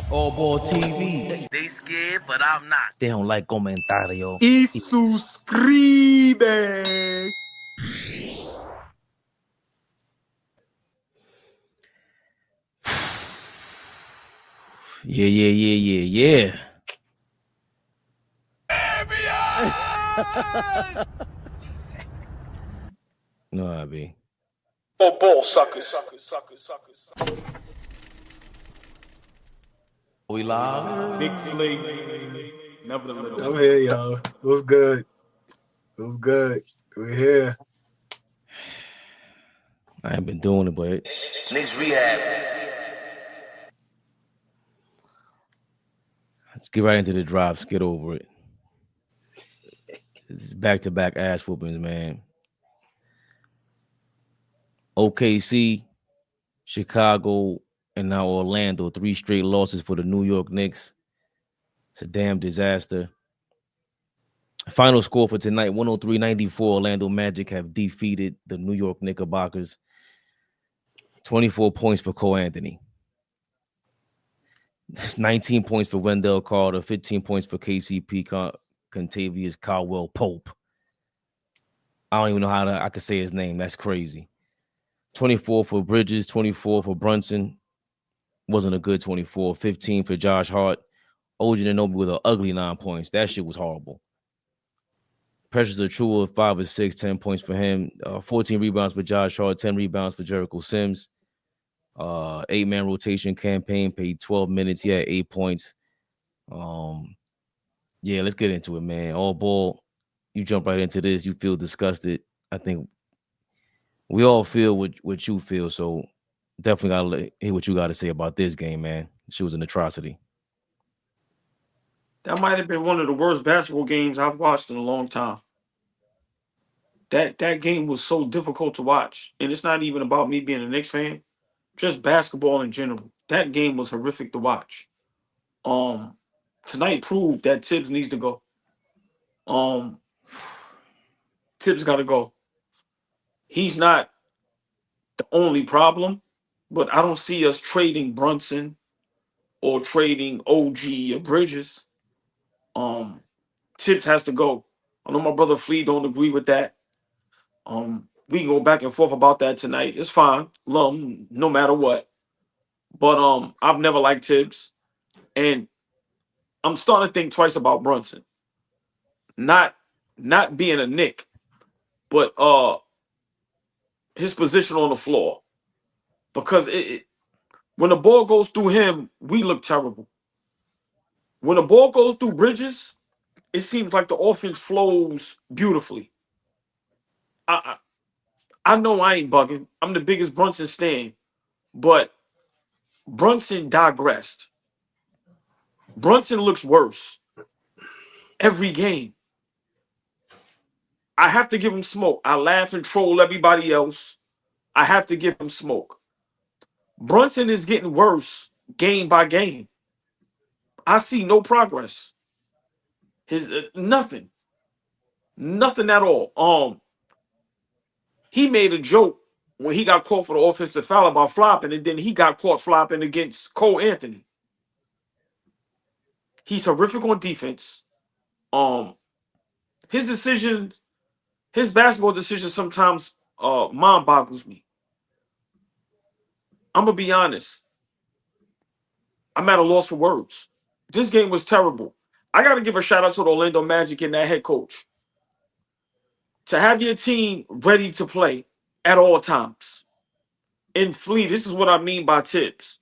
AllBall TV. They scared, but I'm not. They don't like comentario. Y suscribe. Yeah. No, I be. AllBall suckers. We live. Big Flea. Never the little. I'm here, y'all. What's good? We're here. I ain't been doing it, but Knicks Rehab. let's get right into the drops. Get over it. It's back-to-back ass whoopings, man. OKC, Chicago, and now Orlando. 3 straight losses for the New York Knicks. It's a damn disaster. Final score for tonight, 103-94. Orlando Magic have defeated the New York Knickerbockers. 24 points for Cole Anthony. 19 points for Wendell Carter. 15 points for KCP Contavious Caldwell Pope. I don't even know how I could say his name. That's crazy. 24 for Bridges. 24 for Brunson. Wasn't a good 24. 15 for Josh Hart. OG Anunoby with an ugly 9 points. That shit was horrible. Precious Achiuwa, 5 or 6, 10 points for him. 14 rebounds for Josh Hart, 10 rebounds for Jericho Sims. 8-man rotation campaign, paid 12 minutes. He had 8 points. Yeah, let's get into it, man. AllBall, you jump right into this. You feel disgusted. I think we all feel what you feel, so definitely gotta hear what you got to say about this game, man. She was an atrocity. That might have been one of the worst basketball games I've watched in a long time. That game was so difficult to watch. And it's not even about me being a Knicks fan. Just basketball in general. That game was horrific to watch. Tonight proved that THIBS needs to go. THIBS got to go. He's not the only problem, but I don't see us trading Brunson or trading OG or Bridges. THIBS has to go. I know my brother Flea don't agree with that. We can go back and forth about that tonight. It's fine. Love him no matter what. But I've never liked THIBS. And I'm starting to think twice about Brunson. Not being a Knick, but his position on the floor. Because when the ball goes through him, we look terrible. When the ball goes through Bridges, it seems like the offense flows beautifully. I know I ain't bugging. I'm the biggest Brunson stan, but Brunson digressed. Brunson looks worse every game. I have to give him smoke. I laugh and troll everybody else. I have to give him smoke. Brunson is getting worse game by game. I see no progress. His nothing at all. He made a joke when he got caught for the offensive foul about flopping, and then he got caught flopping against Cole Anthony. He's horrific on defense. His decisions, his basketball decisions sometimes mind boggles me. I'm gonna be honest. I'm at a loss for words. This game was terrible. I got to give a shout out to the Orlando Magic and that head coach. To have your team ready to play at all times. And Flea, this is what I mean by THIBS.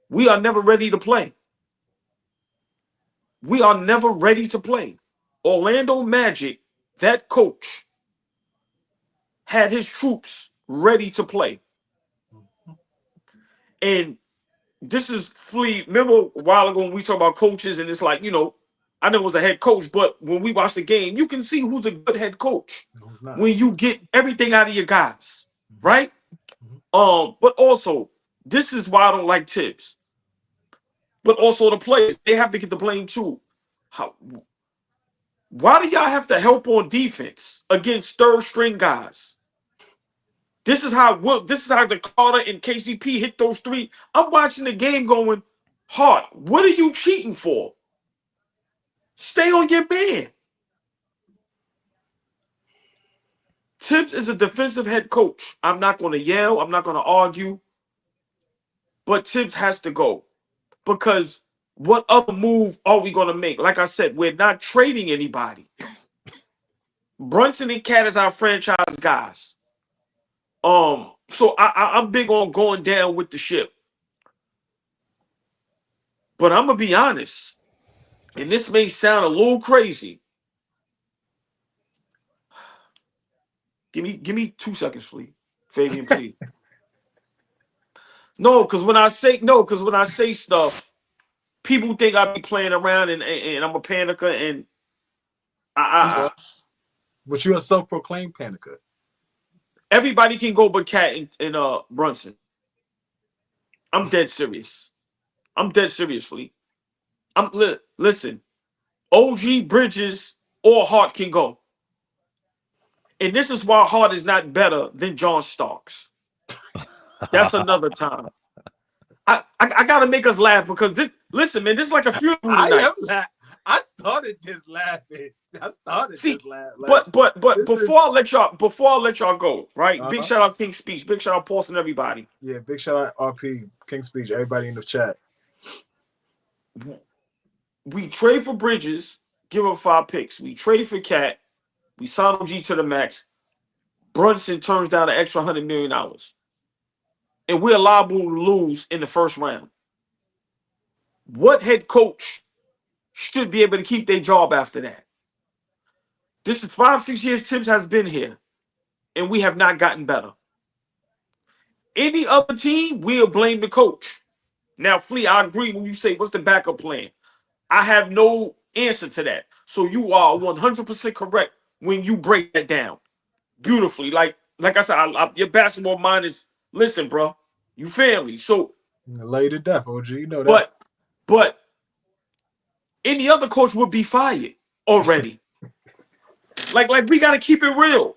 We are never ready to play. We are never ready to play. Orlando Magic, that coach, had his troops ready to play. And this is Flea. Remember a while ago when we talked about coaches, and it's like, I never was a head coach, but when we watch the game, you can see who's a good head coach when you get everything out of your guys, right? But also, this is why I don't like THIBS. But also the players, they have to get the blame too. Why do y'all have to help on defense against third string guys? This is how the Carter and KCP hit those three. I'm watching the game going, Hart, what are you cheating for? Stay on your man. Tibbs is a defensive head coach. I'm not going to yell. I'm not going to argue. But Tibbs has to go. Because what other move are we going to make? Like I said, we're not trading anybody. Brunson and Cat is our franchise guys. So I'm big on going down with the ship. But I'm going to be honest. And this may sound a little crazy. Give me 2 seconds, please. Fabian, please. Because when I say stuff, people think I be playing around and I'm a panicker and But you're a self-proclaimed panicker. Everybody can go but Cat and Brunson. I'm dead serious. I'm dead serious, Fleet. Listen. OG, Bridges, or Hart can go. And this is why Hart is not better than John Starks. That's another time. I gotta make us laugh because this. Listen, man, this is like a funeral night. I started this laughing. This laughing. Like, but before I let y'all go, right? Big shout out King Speech. Big shout out Paulson, everybody. Yeah, big shout out RP, King Speech, everybody in the chat. We trade for Bridges, give up 5 picks. We trade for Cat. We sign OG to the max. Brunson turns down an extra $100 million. And we're liable to lose in the first round. What head coach should be able to keep their job after that? This is 5-6 years Tibbs has been here, and we have not gotten better. Any other team, we'll blame the coach. Now, Flea, I agree when you say, what's the backup plan? I have no answer to that. So you are 100% correct when you break that down beautifully. Like I said, your basketball mind is, listen, bro, you family. So lay to death, OG, you know that. But any other coach would be fired already. like we got to keep it real.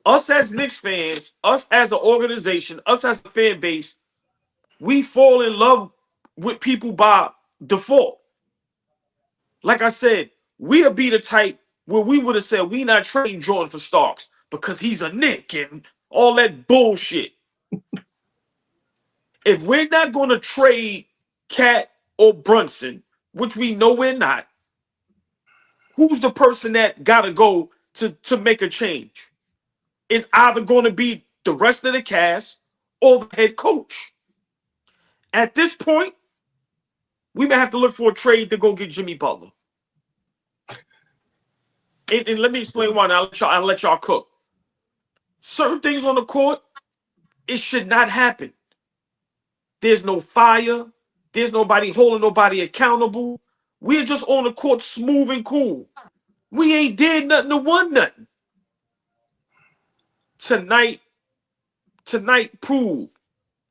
Us as Knicks fans, us as an organization, us as a fan base, we fall in love with people by default. Like I said, we'll be the type where we would have said we not trading Jordan for Starks because he's a Knick and all that bullshit. If we're not going to trade Cat or Brunson, which we know we're not, who's the person that got to go to make a change? It's either going to be the rest of the cast or the head coach. At this point, we may have to look for a trade to go get Jimmy Butler. And let me explain why. Now I'll let y'all cook. Certain things on the court, it should not happen. There's no fire. There's nobody holding nobody accountable. We're just on the court smooth and cool. We ain't did nothing to won nothing. Tonight proved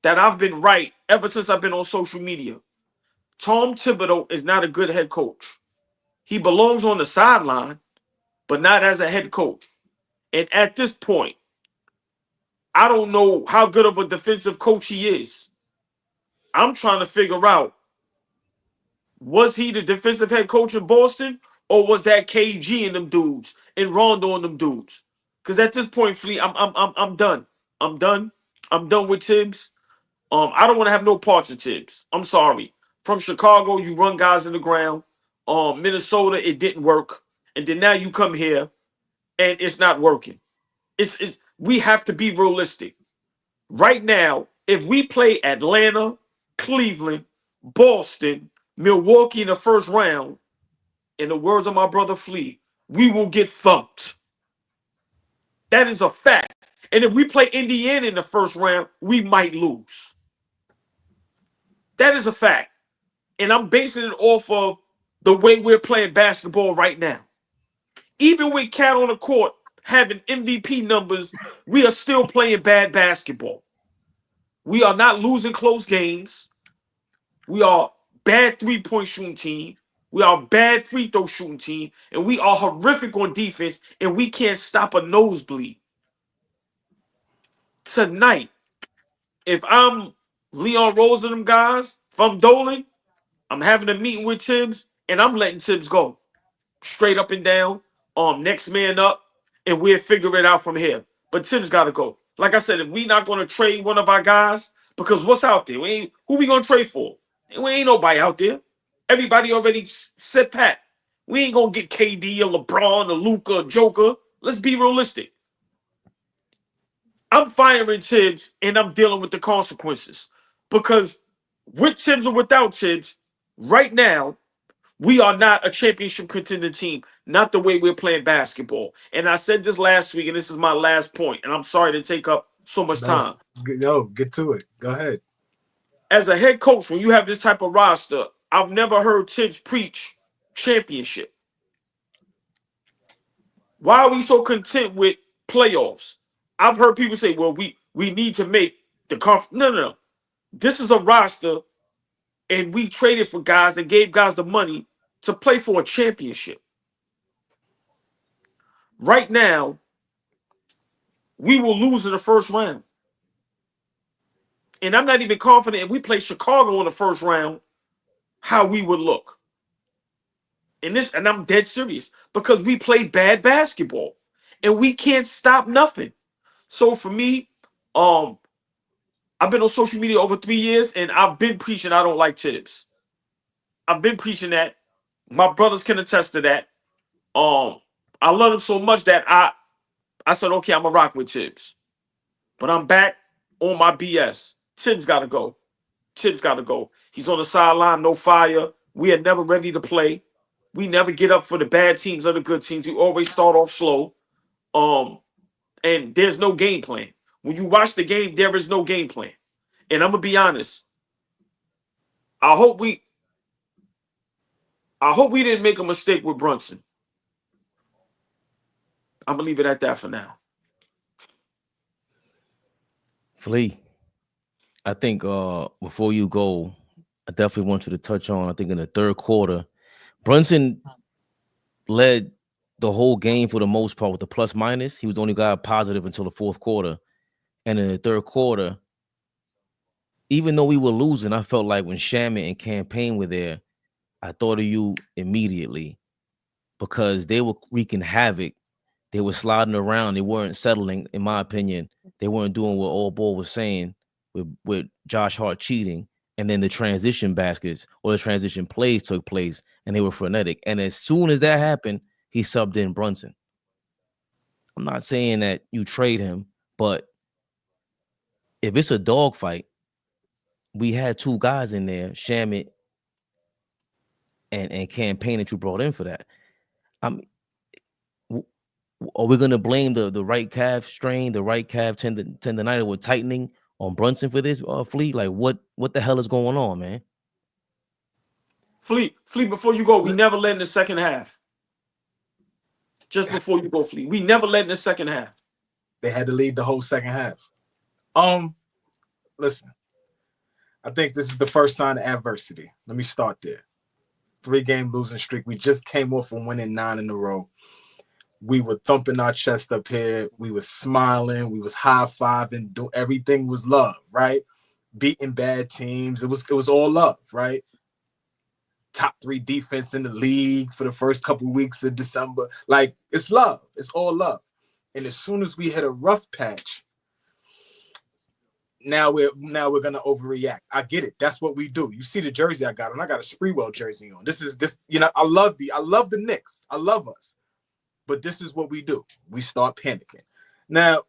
that I've been right ever since I've been on social media. Tom Thibodeau is not a good head coach. He belongs on the sideline, but not as a head coach. And at this point, I don't know how good of a defensive coach he is. I'm trying to figure out, was he the defensive head coach in Boston, or was that KG and them dudes and Rondo and them dudes? Because at this point, Fleet, I'm done. I'm done. I'm done with Tibbs. I don't want to have no parts of Tibbs. I'm sorry. From Chicago, you run guys in the ground. Minnesota, it didn't work. And then now you come here and it's not working. We have to be realistic. Right now, if we play Atlanta, Cleveland, Boston, Milwaukee in the first round, in the words of my brother Flea, we will get thumped. That is a fact. And if we play Indiana in the first round, we might lose. That is a fact. And I'm basing it off of the way we're playing basketball right now. Even with Cat on the court having MVP numbers, we are still playing bad basketball. We are not losing close games. We are bad three-point shooting team. We are a bad free throw shooting team. And we are horrific on defense, and we can't stop a nosebleed. Tonight, if I'm Leon Rose and them guys, If I'm Dolan, I'm having a meeting with Tibbs, and I'm letting Tibbs go straight up and down. Next man up, and we'll figure it out from here. But Tibbs got to go. Like I said, if we not going to trade one of our guys, because what's out there? Who we going to trade for? We ain't nobody out there. Everybody already said pat. We ain't going to get KD or LeBron or Luka or Joker. Let's be realistic. I'm firing Tibbs, and I'm dealing with the consequences. Because with Tibbs or without Tibbs, right now, we are not a championship contender team, not the way we're playing basketball. And I said this last week, and this is my last point, and I'm sorry to take up so much time. No, get to it. Go ahead. As a head coach, when you have this type of roster, I've never heard Tibbs preach championship. Why are we so content with playoffs? I've heard people say, well, we need to make the conference. No. This is a roster, and we traded for guys and gave guys the money to play for a championship. Right now, we will lose in the first round. And I'm not even confident if we play Chicago in the first round, how we would look. And I'm dead serious, because we play bad basketball and we can't stop nothing. So for me, I've been on social media over 3 years, and I've been preaching I don't like Tibbs. I've been preaching that. My brothers can attest to that. I love him so much that I said, okay, I'm gonna rock with Tibbs. But I'm back on my BS. Tibbs gotta go. Tibbs gotta go. He's on the sideline, no fire. We are never ready to play. We never get up for the bad teams or the good teams. We always start off slow. And there's no game plan. When you watch the game, there is no game plan. And I'm gonna be honest. I hope we didn't make a mistake with Brunson. I'm gonna leave it at that for now. Flea, I think before you go, I definitely want you to touch on, I think in the third quarter, Brunson led the whole game for the most part with the plus minus. He was the only guy positive until the fourth quarter. And in the third quarter, even though we were losing, I felt like when Shaman and Campaign were there, I thought of you immediately, because they were wreaking havoc. They were sliding around. They weren't settling, in my opinion. They weren't doing what AllBall was saying with Josh Hart cheating. And then the transition baskets or the transition plays took place, and they were frenetic. And as soon as that happened, he subbed in Brunson. I'm not saying that you trade him, but if it's a dogfight, we had two guys in there, Shamit and Campaign, that you brought in for that. Are we going to blame the right calf strain, the right calf tendonitis with tightening on Brunson for this, Fleet? Like, what the hell is going on, man? Fleet, before you go, we never led in the second half. Just before you go, Fleet, we never led in the second half. They had to lead the whole second half. Listen, I think this is the first sign of adversity. Let me start there. 3-game losing streak. We just came off from winning 9 in a row. We were thumping our chest up here. We were smiling. We was high-fiving. Everything was love, right? Beating bad teams. It was all love, right? Top 3 defense in the league for the first couple of weeks of December. Like, it's love. It's all love. And as soon as we hit a rough patch, now we're gonna overreact. I get it. That's what we do. You see the jersey I got on. I got a Spreewell jersey on. This, I love the Knicks. I love us. But this is what we do. We start panicking. Now,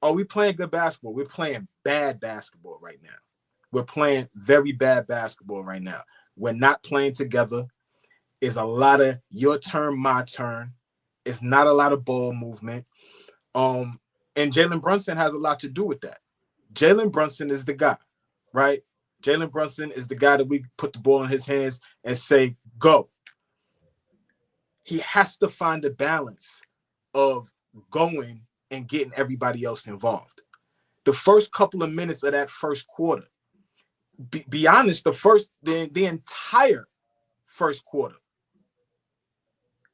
are we playing good basketball? We're playing bad basketball right now. We're playing very bad basketball right now. We're not playing together. It's a lot of your turn, my turn. It's not a lot of ball movement. And Jalen Brunson has a lot to do with that. Jalen Brunson is the guy, right? Jalen Brunson is the guy that we put the ball in his hands and say, go. He has to find a balance of going and getting everybody else involved. The first couple of minutes of that first quarter, be honest, the entire first quarter,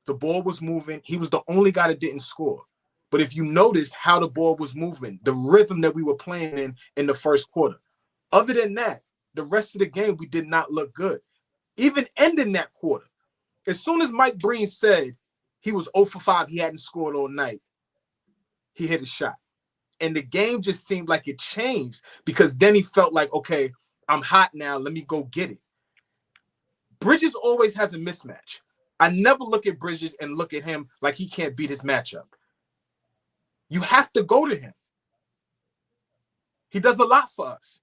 the ball was moving. He was the only guy that didn't score. But if you noticed how the ball was moving, the rhythm that we were playing in the first quarter, other than that, the rest of the game, we did not look good. Even ending that quarter, as soon as Mike Breen said he was 0 for 5, he hadn't scored all night, he hit a shot. And the game just seemed like it changed because then he felt like, okay, I'm hot now. Let me go get it. Bridges always has a mismatch. I never look at Bridges and look at him like he can't beat his matchup. You have to go to him. He does a lot for us.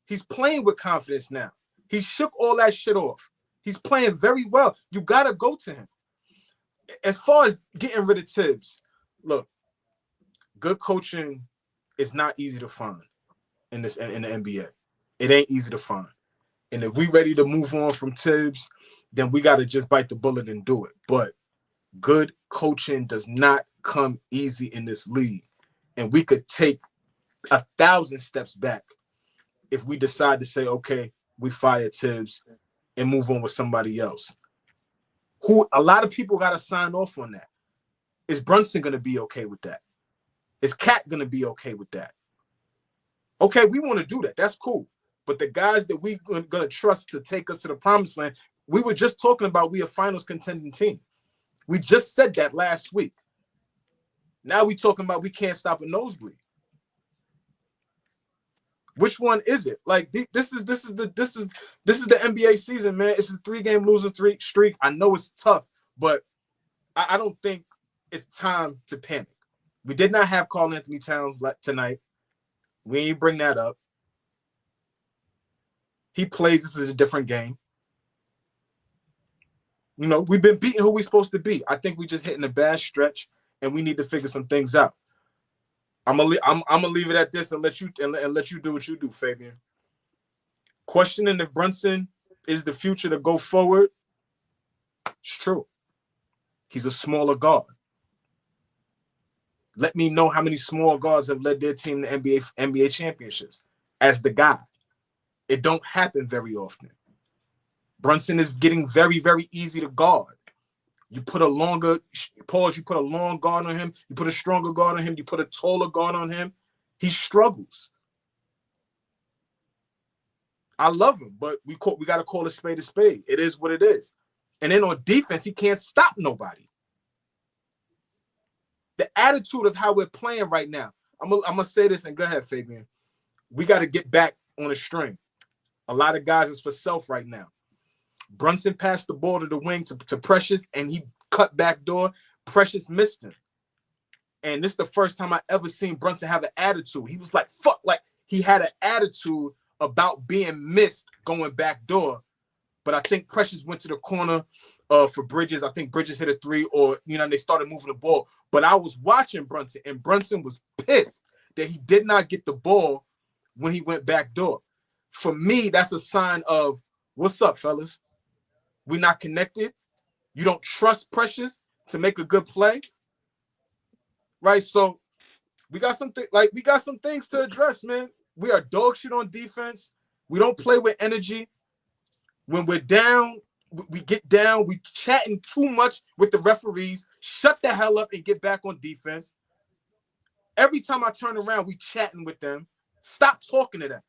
He's playing with confidence now. He shook all that shit off. He's playing very well. You got to go to him. As far as getting rid of THIBS, look, good coaching is not easy to find in the NBA. It ain't easy to find. And if we ready to move on from THIBS, then we got to just bite the bullet and do it. But good coaching does not come easy in this league. And we could take 1,000 steps back if we decide to say, okay, we fire THIBS and move on with somebody else. Who a lot of people got to sign off on that. Is Brunson going to be okay with that? Is Cat going to be okay with that? Okay, we want to do that. That's cool. But the guys that we're going to trust to take us to the promised land, we were just talking about we a finals contending team. We just said that last week. Now we talking about we can't stop a nosebleed. Which one is it? Like this is the NBA season, man. It's a 3-game losing streak. I know it's tough, but I don't think it's time to panic. We did not have Karl Anthony Towns tonight. We ain't bring that up. He plays. This is a different game. You know, we've been beating who we're supposed to be. I think we just hitting a bad stretch, and we need to figure some things out. I'm gonna leave it at this and let you do what you do, Fabian. Questioning if Brunson is the future to go forward. It's true. He's a smaller guard. Let me know how many small guards have led their team to NBA championships as the guy. It don't happen very often. Brunson is getting very, very easy to guard. You put a longer pause, you put a long guard on him, you put a stronger guard on him, you put a taller guard on him. He struggles. I love him, but we got to call a spade a spade. It is what it is. And then on defense, he can't stop nobody. The attitude of how we're playing right now, I'm gonna say this and go ahead, Fabian. We got to get back on a string. A lot of guys is for self right now. Brunson passed the ball to the wing to Precious, and he cut back door. Precious missed him. And this is the first time I ever seen Brunson have an attitude. He was like, fuck, like he had an attitude about being missed going back door. But I think Precious went to the corner for Bridges. I think Bridges hit a 3, or, you know, they started moving the ball. But I was watching Brunson, and Brunson was pissed that he did not get the ball when he went back door. For me, that's a sign of, what's up, fellas? We're not connected. You don't trust Precious to make a good play, right? So we got some things to address, man. We are dog shit on defense. We don't play with energy. When we're down, we get down. We chatting too much with the referees. Shut the hell up and get back on defense. Every time I turn around, we chatting with them. Stop talking to them.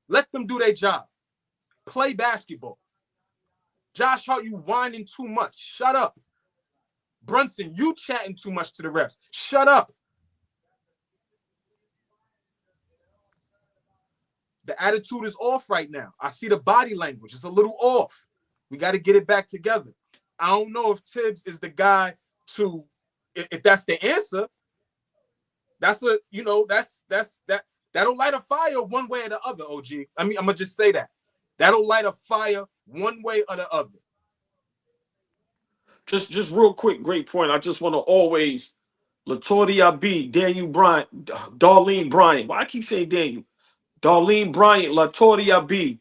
Let them do their job. Play basketball. Josh Hart, you whining too much. Shut up. Brunson, you chatting too much to the refs. Shut up. The attitude is off right now. I see the body language. It's a little off. We got to get it back together. I don't know if THIBS is the guy to, if that's the answer. That's a, you know, that'll light a fire one way or the other, OG. I mean, I'm going to just say that. That'll light a fire one way or the other. Just real quick, great point. I just want to always, Latoria B, Daniel Bryant, Darlene Bryant. Why I keep saying Daniel? Darlene Bryant, Latoria B.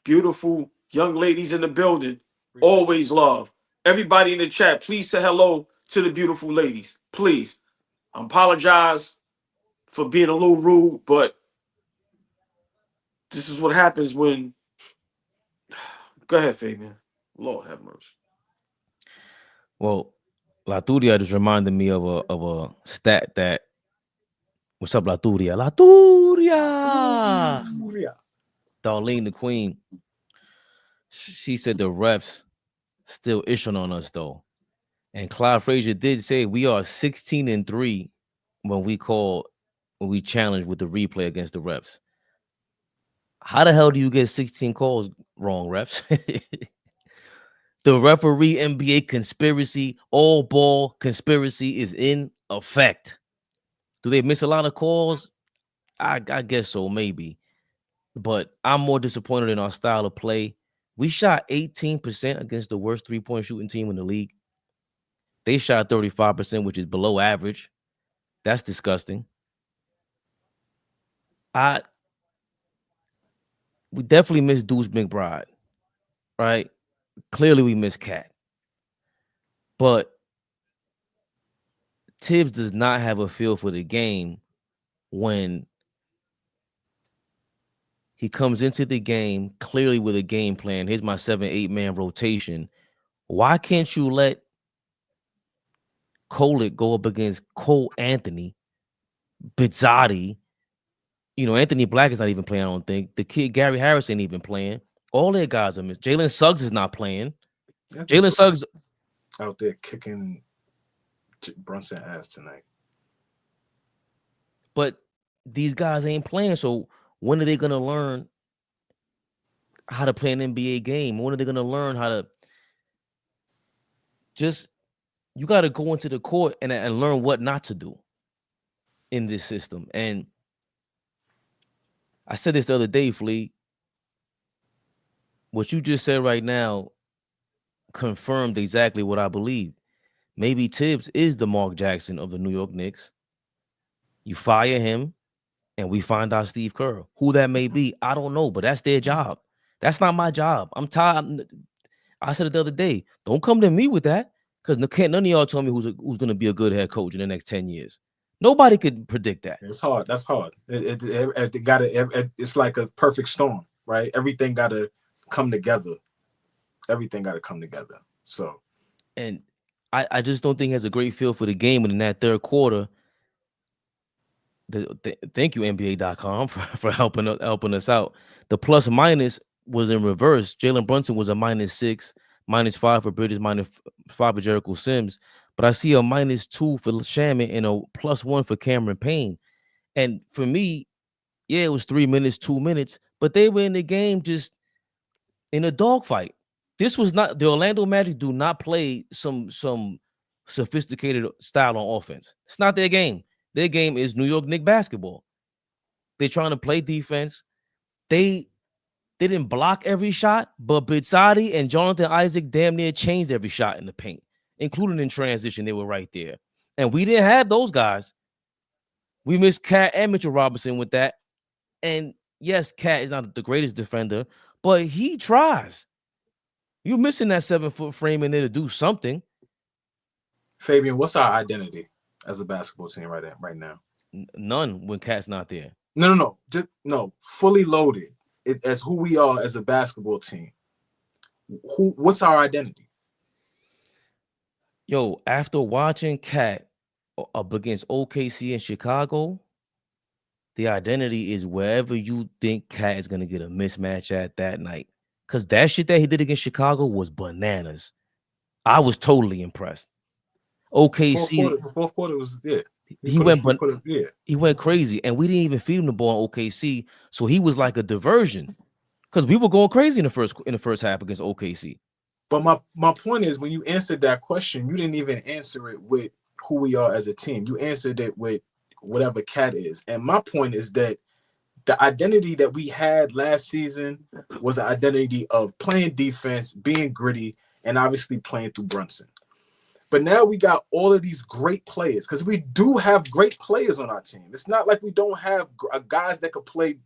Beautiful young ladies in the building. Always love. Everybody in the chat, please say hello to the beautiful ladies. Please. I apologize for being a little rude, but this is what happens when... Go ahead, Fabian. Lord have mercy. Well, Laturia just reminded me of a stat that, what's up, Laturia? Laturia! Darlene the Queen, she said the refs still ishing on us though. And Clyde Frazier did say we are 16-3 when we challenge with the replay against the refs. How the hell do you get 16 calls wrong, refs? The referee NBA conspiracy, all ball conspiracy is in effect. Do they miss a lot of calls? I guess so, maybe. But I'm more disappointed in our style of play. We shot 18% against the worst three-point shooting team in the league. They shot 35%, which is below average. That's disgusting. We definitely miss Deuce McBride, right? Clearly we miss Cat. But Tibbs does not have a feel for the game when he comes into the game clearly with a game plan. Here's my 7-8 man rotation. Why can't you let Kolick go up against Cole Anthony, Bizzotti? You know, Anthony Black is not even playing, I don't think. The kid Gary Harris ain't even playing. All their guys are missed. Jalen Suggs is not playing. Jalen Suggs out there kicking Brunson ass tonight. But these guys ain't playing. So when are they going to learn how to play an NBA game? When are they going to learn how to you got to go into the court and learn what not to do in this system. And I said this the other day, Flea. What you just said right now confirmed exactly what I believe. Maybe Tibbs is the Mark Jackson of the New York Knicks. You fire him, and we find out Steve Kerr. Who that may be, I don't know, but that's their job. That's not my job. I'm tired. I said it the other day. Don't come to me with that, because none of y'all tell me who's going to be a good head coach in the next 10 years. Nobody could predict that. It's hard. That's hard. It's like a perfect storm, right? Everything got to come together. Everything got to come together. So, and I just don't think he has a great feel for the game. And in that third quarter, thank you NBA.com for helping us out. The plus minus was in reverse. Jalen Brunson was a -6, -5 for Bridges, -5 for Jericho Sims. But I see a -2 for Shaman and a +1 for Cameron Payne. And for me, yeah, it was 3 minutes, 2 minutes, but they were in the game just in a dogfight. This was not the Orlando Magic. Do not play some sophisticated style on offense. It's not their game. Their game is New York Knicks basketball. They're trying to play defense. They didn't block every shot, but Bizzotti and Jonathan Isaac damn near changed every shot in the paint, including in transition. They were right there. And we didn't have those guys. We missed Cat and Mitchell Robinson with that. And yes, Cat is not the greatest defender, but he tries. You're missing that 7-foot frame in there to do something. Fabian, what's our identity as a basketball team right now? None when Cat's not there. No. No. Fully loaded. As who we are as a basketball team. What's our identity? Yo, after watching Cat up against OKC in Chicago, the identity is wherever you think Cat is going to get a mismatch at that night. Because that shit that he did against Chicago was bananas. I was totally impressed. OKC. The fourth quarter was good. He went crazy, and we didn't even feed him the ball on OKC, so he was like a diversion because we were going crazy in the first half against OKC. But my point is, when you answered that question, you didn't even answer it with who we are as a team. You answered it with whatever Cat is. And my point is that the identity that we had last season was the identity of playing defense, being gritty, and obviously playing through Brunson. But now we got all of these great players, because we do have great players on our team. It's not like we don't have guys that could play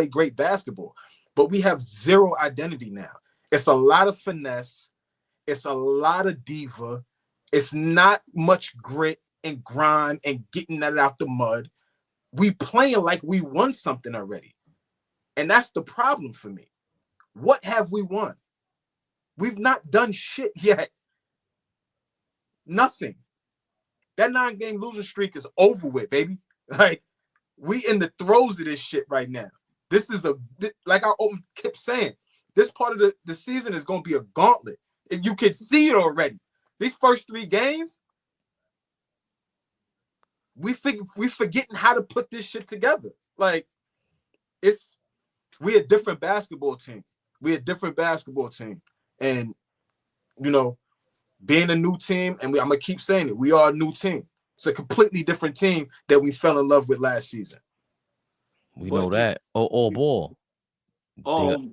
great basketball, but we have zero identity now. It's a lot of finesse. It's a lot of diva. It's not much grit and grime and getting that out the mud. We playing like we won something already. And that's the problem for me. What have we won? We've not done shit yet. Nothing. That 9-game losing streak is over with, baby. Like, we in the throes of this shit right now. This is like I kept saying, this part of the season is going to be a gauntlet. And you can see it already. These first 3 games, we forgetting how to put this shit together. Like, we a different basketball team. And, you know, being a new team, and I'm going to keep saying it, we are a new team. It's a completely different team that we fell in love with last season. We know that. AllBall.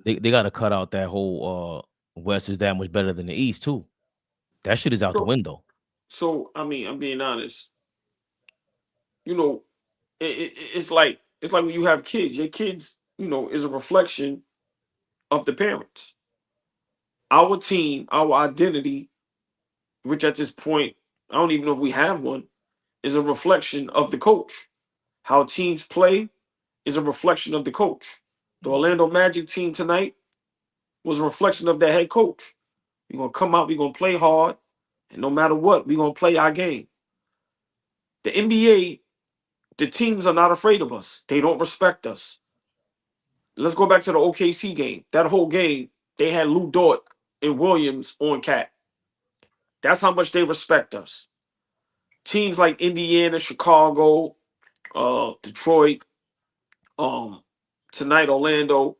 They got to cut out that whole West is that much better than the East too. That shit is out the window. So I mean, I'm being honest. You know, it's like when you have kids. Your kids, you know, is a reflection of the parents. Our team, our identity, which at this point I don't even know if we have one, is a reflection of the coach. How teams play is a reflection of the coach. The Orlando Magic team tonight was a reflection of their head coach. We're going to come out, we're going to play hard, and no matter what, we're going to play our game. The NBA, the teams are not afraid of us. They don't respect us. Let's go back to the OKC game. That whole game, they had Lou Dort and Williams on cat. That's how much they respect us. Teams like Indiana, Chicago, Detroit, tonight Orlando,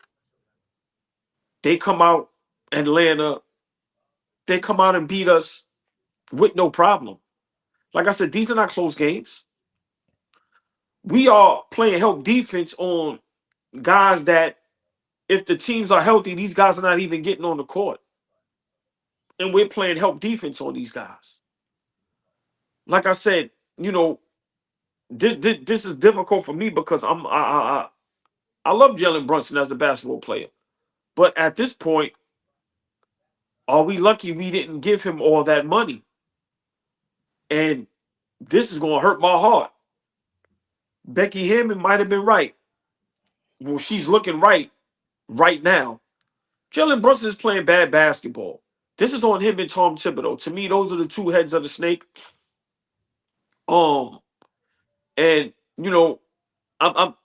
they come out, Atlanta, they come out and beat us with no problem. Like I said, these are not close games. We are playing help defense on guys that, if the teams are healthy, these guys are not even getting on the court. And we're playing help defense on these guys. Like I said, you know, this is difficult for me because I love Jalen Brunson as a basketball player. But at this point, are we lucky we didn't give him all that money? And this is going to hurt my heart. Becky Hammond might have been right. Well, she's looking right now. Jalen Brunson is playing bad basketball. This is on him and Tom Thibodeau. To me, those are the two heads of the snake. And you know,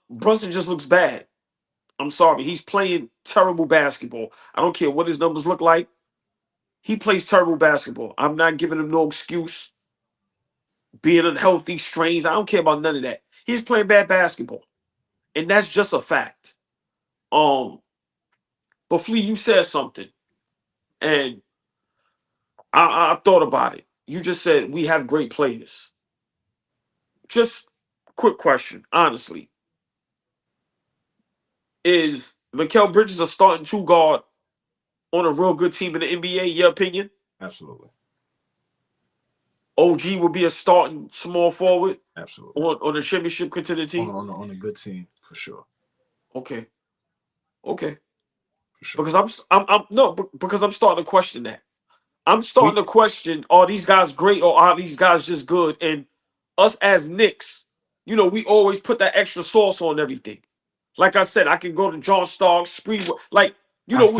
Brunson just looks bad. I'm sorry. He's playing terrible basketball. I don't care what his numbers look like. He plays terrible basketball. I'm not giving him no excuse. Being unhealthy, strange. I don't care about none of that. He's playing bad basketball. And that's just a fact. But Flea, you said something. And I thought about it. You just said we have great players. Just quick question, honestly. Is Mikal Bridges a starting 2 guard on a real good team in the NBA, your opinion? Absolutely. OG will be a starting small forward? Absolutely. On a championship contender team? On a good team, for sure. Okay. For sure. Because because I'm starting to question that. I'm starting to question, are these guys great or are these guys just good? And us as Knicks, you know, we always put that extra sauce on everything. Like I said, I can go to John Starks, Spree, like, you know,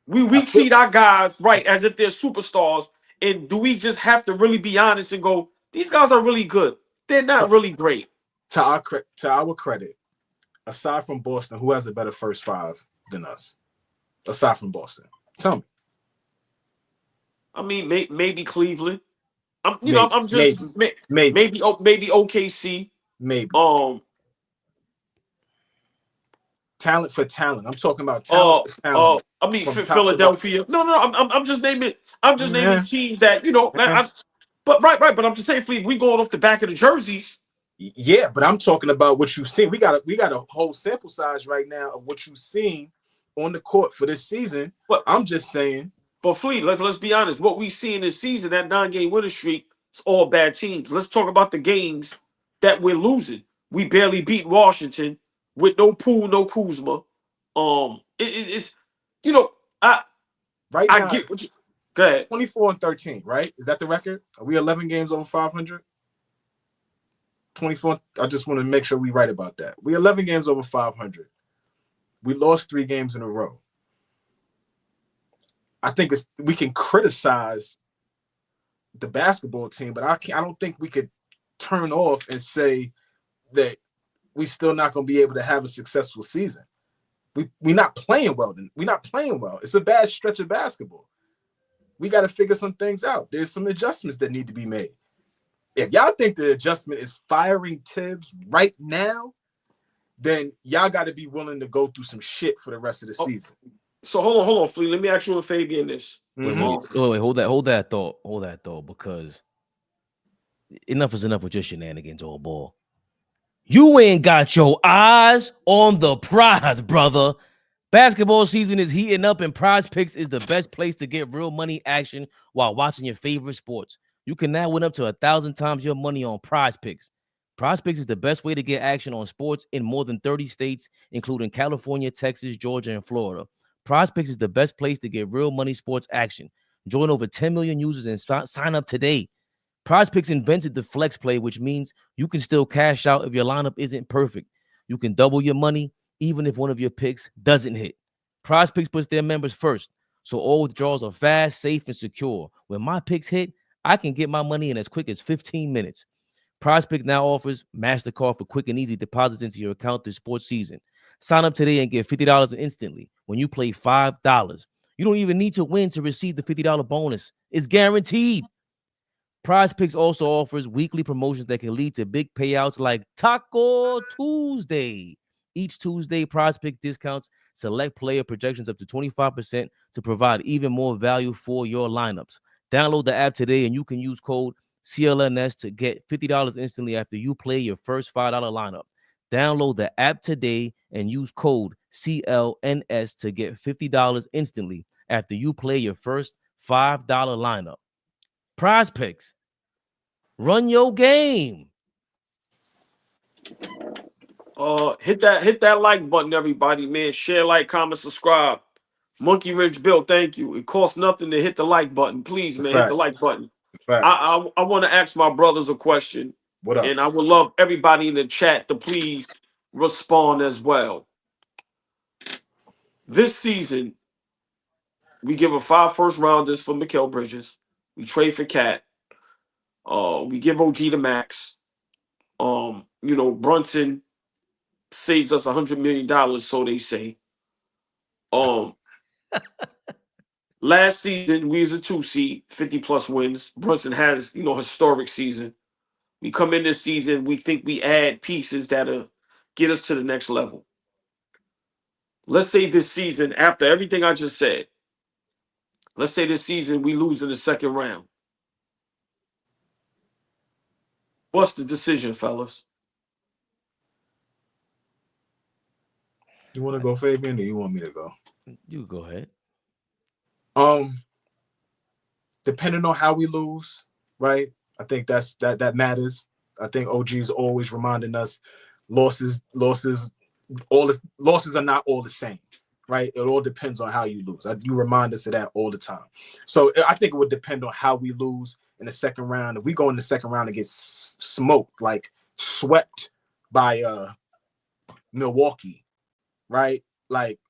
we treat our guys right as if they're superstars. And do we just have to really be honest and go, these guys are really good? They're not really great. To our credit, aside from Boston, who has a better first 5 than us? Aside from Boston, tell me. I mean, maybe Cleveland. I'm just maybe OKC. Maybe. Talent for talent. I'm talking about talent for talent. I mean, Philadelphia. No. I'm just naming. I'm just naming teams that, you know. But right. But I'm just saying, we going off the back of the jerseys. Yeah, but I'm talking about what you've seen. We got a whole sample size right now of what you've seen on the court for this season. But I'm just saying. But Fleet, let's be honest. What we see in this season, that 9-game winning streak, it's all bad teams. Let's talk about the games that we're losing. We barely beat Washington with no Poole, no Kuzma. It's you know, I get what you. Go ahead. 24-13, right? Is that the record? Are we 11 games over 500? 24. I just want to make sure we right about that. We 11 games over 500. We lost 3 games in a row. I think we can criticize the basketball team, but I don't think we could turn off and say that we still not going to be able to have a successful season. We not playing well. We're not playing well. It's a bad stretch of basketball. We got to figure some things out. There's some adjustments that need to be made. If y'all think the adjustment is firing THIBS right now, then y'all got to be willing to go through some shit for the rest of the season. So hold on, Flea. Let me ask you and Fabian this. Wait, hold that thought, because enough is enough with your shenanigans, old boy. You ain't got your eyes on the prize, brother. Basketball season is heating up, and Prize Picks is the best place to get real money action while watching your favorite sports. You can now win up to 1,000 times your money on Prize Picks. Prize Picks is the best way to get action on sports in more than 30 states, including California, Texas, Georgia, and Florida. Prize Picks is the best place to get real money sports action. Join over 10 million users and sign up today. Prize Picks invented the flex play, which means you can still cash out if your lineup isn't perfect. You can double your money even if one of your picks doesn't hit. Prize Picks puts their members first, so all withdrawals are fast, safe, and secure. When my picks hit, I can get my money in as quick as 15 minutes. Prize Picks now offers MasterCard for quick and easy deposits into your account this sports season. Sign up today and get $50 instantly when you play $5. You don't even need to win to receive the $50 bonus. It's guaranteed. Prize Picks also offers weekly promotions that can lead to big payouts like Taco Tuesday. Each Tuesday, Prize Picks discounts select player projections up to 25% to provide even more value for your lineups. Download the app today and you can use code CLNS to get $50 instantly after you play your first $5 lineup. Download the app today and use code CLNS to get $50 instantly after you play your first $5 lineup. Prize Picks. Run your game. Hit that like button, everybody, man. Share, like, comment, subscribe. Monkey Ridge Bill, thank you. It costs nothing to hit the like button. Please, man, hit the like button. I want to ask my brothers a question. What up? And I would love everybody in the chat to please respond as well. This season, we give a 5 first-rounders for Mikal Bridges. We trade for Cat. We give OG the max. Brunson saves us $100 million, so they say. Last season, we was a 2 seed, 50+ wins. Brunson has, historic season. We come in this season, we think we add pieces that'll get us to the next level. Let's say this season, after everything I just said, let's say this season we lose in the second round. What's the decision, fellas? You want to go, Fabian, or you want me to go? You go ahead. Depending on how we lose, right? I think that matters. I think OG is always reminding us losses are not all the same, right? It all depends on how you lose. You remind us of that all the time. So I think it would depend on how we lose in the second round. If we go in the second round and get smoked, like swept by Milwaukee, right? Like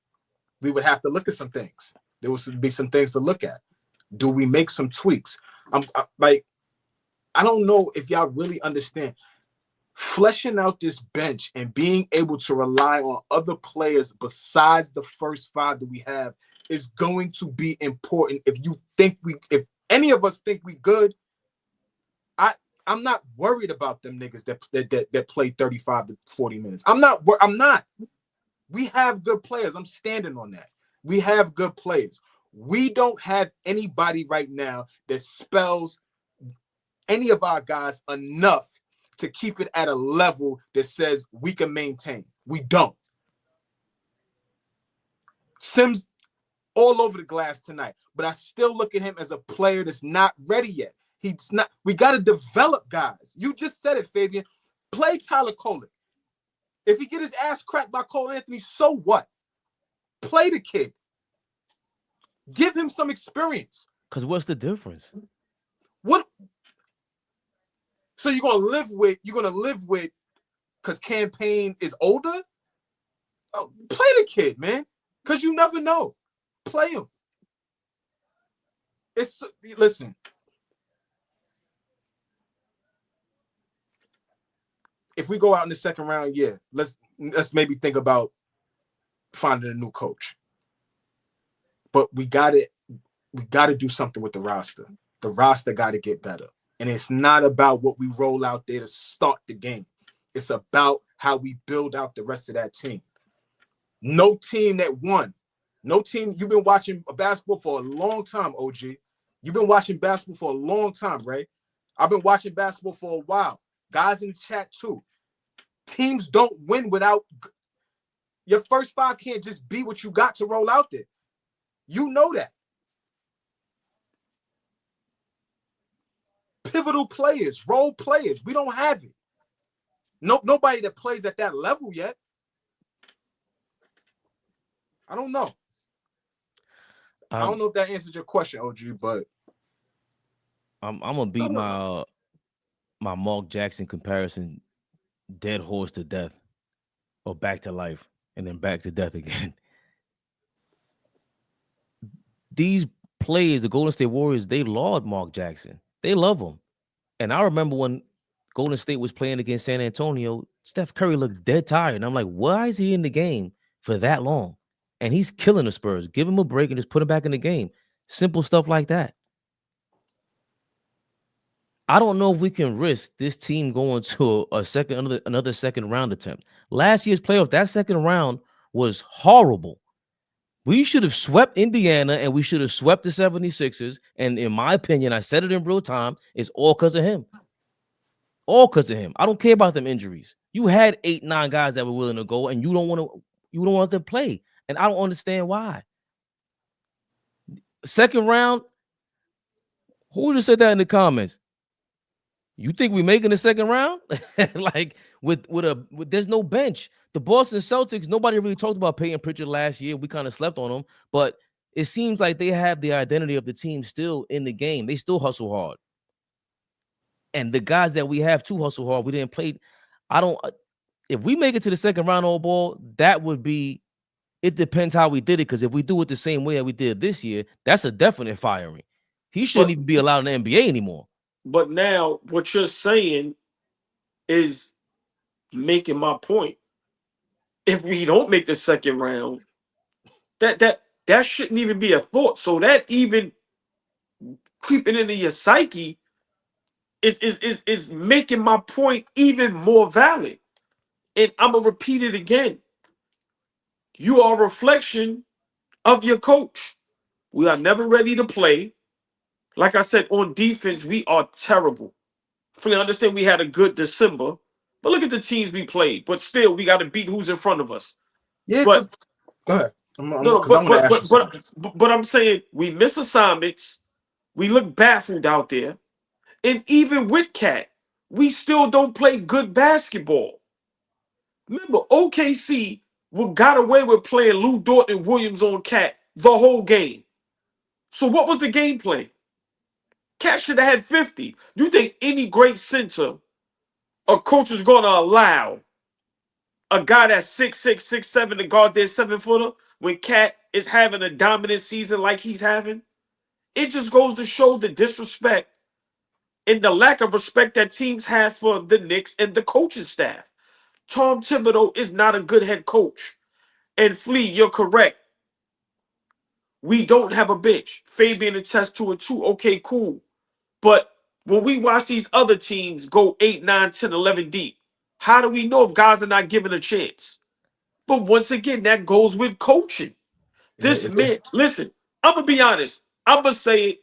we would have to look at some things. There would be some things to look at. Do we make some tweaks? I don't know if y'all really understand. Fleshing out this bench and being able to rely on other players besides the first 5 that we have is going to be important. If any of us think we good, I'm not worried about them niggas that play 35 to 40 minutes. I'm not. We have good players. I'm standing on that. We have good players. We don't have anybody right now that spells any of our guys enough to keep it at a level that says we can maintain. We don't. Sims all over the glass tonight, but I still look at him as a player that's not ready yet. He's not. We got to develop guys. You just said it, Fabian. Play Tyler Kolek. If he get his ass cracked by Cole Anthony, so what? Play the kid. Give him some experience. Because what's the difference? What? So you're gonna live with because Campaign is older? Oh, play the kid, man. Because you never know. Play him. Listen. If we go out in the second round, yeah, let's maybe think about finding a new coach. But we got to do something with the roster. The roster got to get better. And it's not about what we roll out there to start the game. It's about how we build out the rest of that team. No team that won. No team. You've been watching basketball for a long time, OG. You've been watching basketball for a long time, Ray. I've been watching basketball for a while. Guys in the chat too. Teams don't win without your first five. Can't just be what you got to roll out there. You know that. Pivotal players, role players. We don't have it. Nobody that plays at that level yet. I don't know. I don't know if that answered your question, OG, but I'm gonna beat my Mark Jackson comparison dead horse to death, or back to life, and then back to death again. These players, the Golden State Warriors, they laud Mark Jackson. They love him. And I remember when Golden State was playing against San Antonio, Steph Curry looked dead tired. And I'm like, why is he in the game for that long? And he's killing the Spurs. Give him a break and just put him back in the game. Simple stuff like that. I don't know if we can risk this team going to another second round attempt. Last year's playoff, that second round was horrible. We should have swept Indiana and we should have swept the 76ers. And in my opinion, I said it in real time, it's all because of him. All because of him. I don't care about them injuries. You had 8-9 guys that were willing to go, and you don't want them to play. And I don't understand why. Second round, who just said that in the comments? You think we making the second round? Like with there's no bench. The Boston Celtics, nobody really talked about Peyton Pritchard last year. We kind of slept on them, but it seems like they have the identity of the team still in the game. They still hustle hard. And the guys that we have to hustle hard, we didn't play. If we make it to the second round all ball, that would be, it depends how we did it. Because if we do it the same way that we did this year, that's a definite firing. He shouldn't even be allowed in the NBA anymore. But now what you're saying is making my point. If we don't make the second round, that shouldn't even be a thought. So that even creeping into your psyche is making my point even more valid. And I'm gonna repeat it again. You are a reflection of your coach. We are never ready to play. Like I said, on defense, we are terrible. Fully understand we had a good December, but look at the teams we played. But still, we got to beat who's in front of us. yeah. But Go ahead. but I'm saying we miss assignments. We look baffled out there. And even with Cat, we still don't play good basketball. Remember, OKC got away with playing Lou Dort and Williams on Cat the whole game. So what was the game plan? Cat should have had 50. You think any great center or coach is going to allow a guy that's 6'6", 6'7" to guard their 7-footer when Cat is having a dominant season like he's having? It just goes to show the disrespect and the lack of respect that teams have for the Knicks and the coaching staff. Tom Thibodeau is not a good head coach. And Flea, you're correct. We don't have a bench. Fabian attests to it too. Okay, cool. But when we watch these other teams go 8, 9, 10, 11 deep, how do we know if guys are not given a chance? But once again, that goes with coaching. This man, listen, I'm going to be honest. I'm going to say it.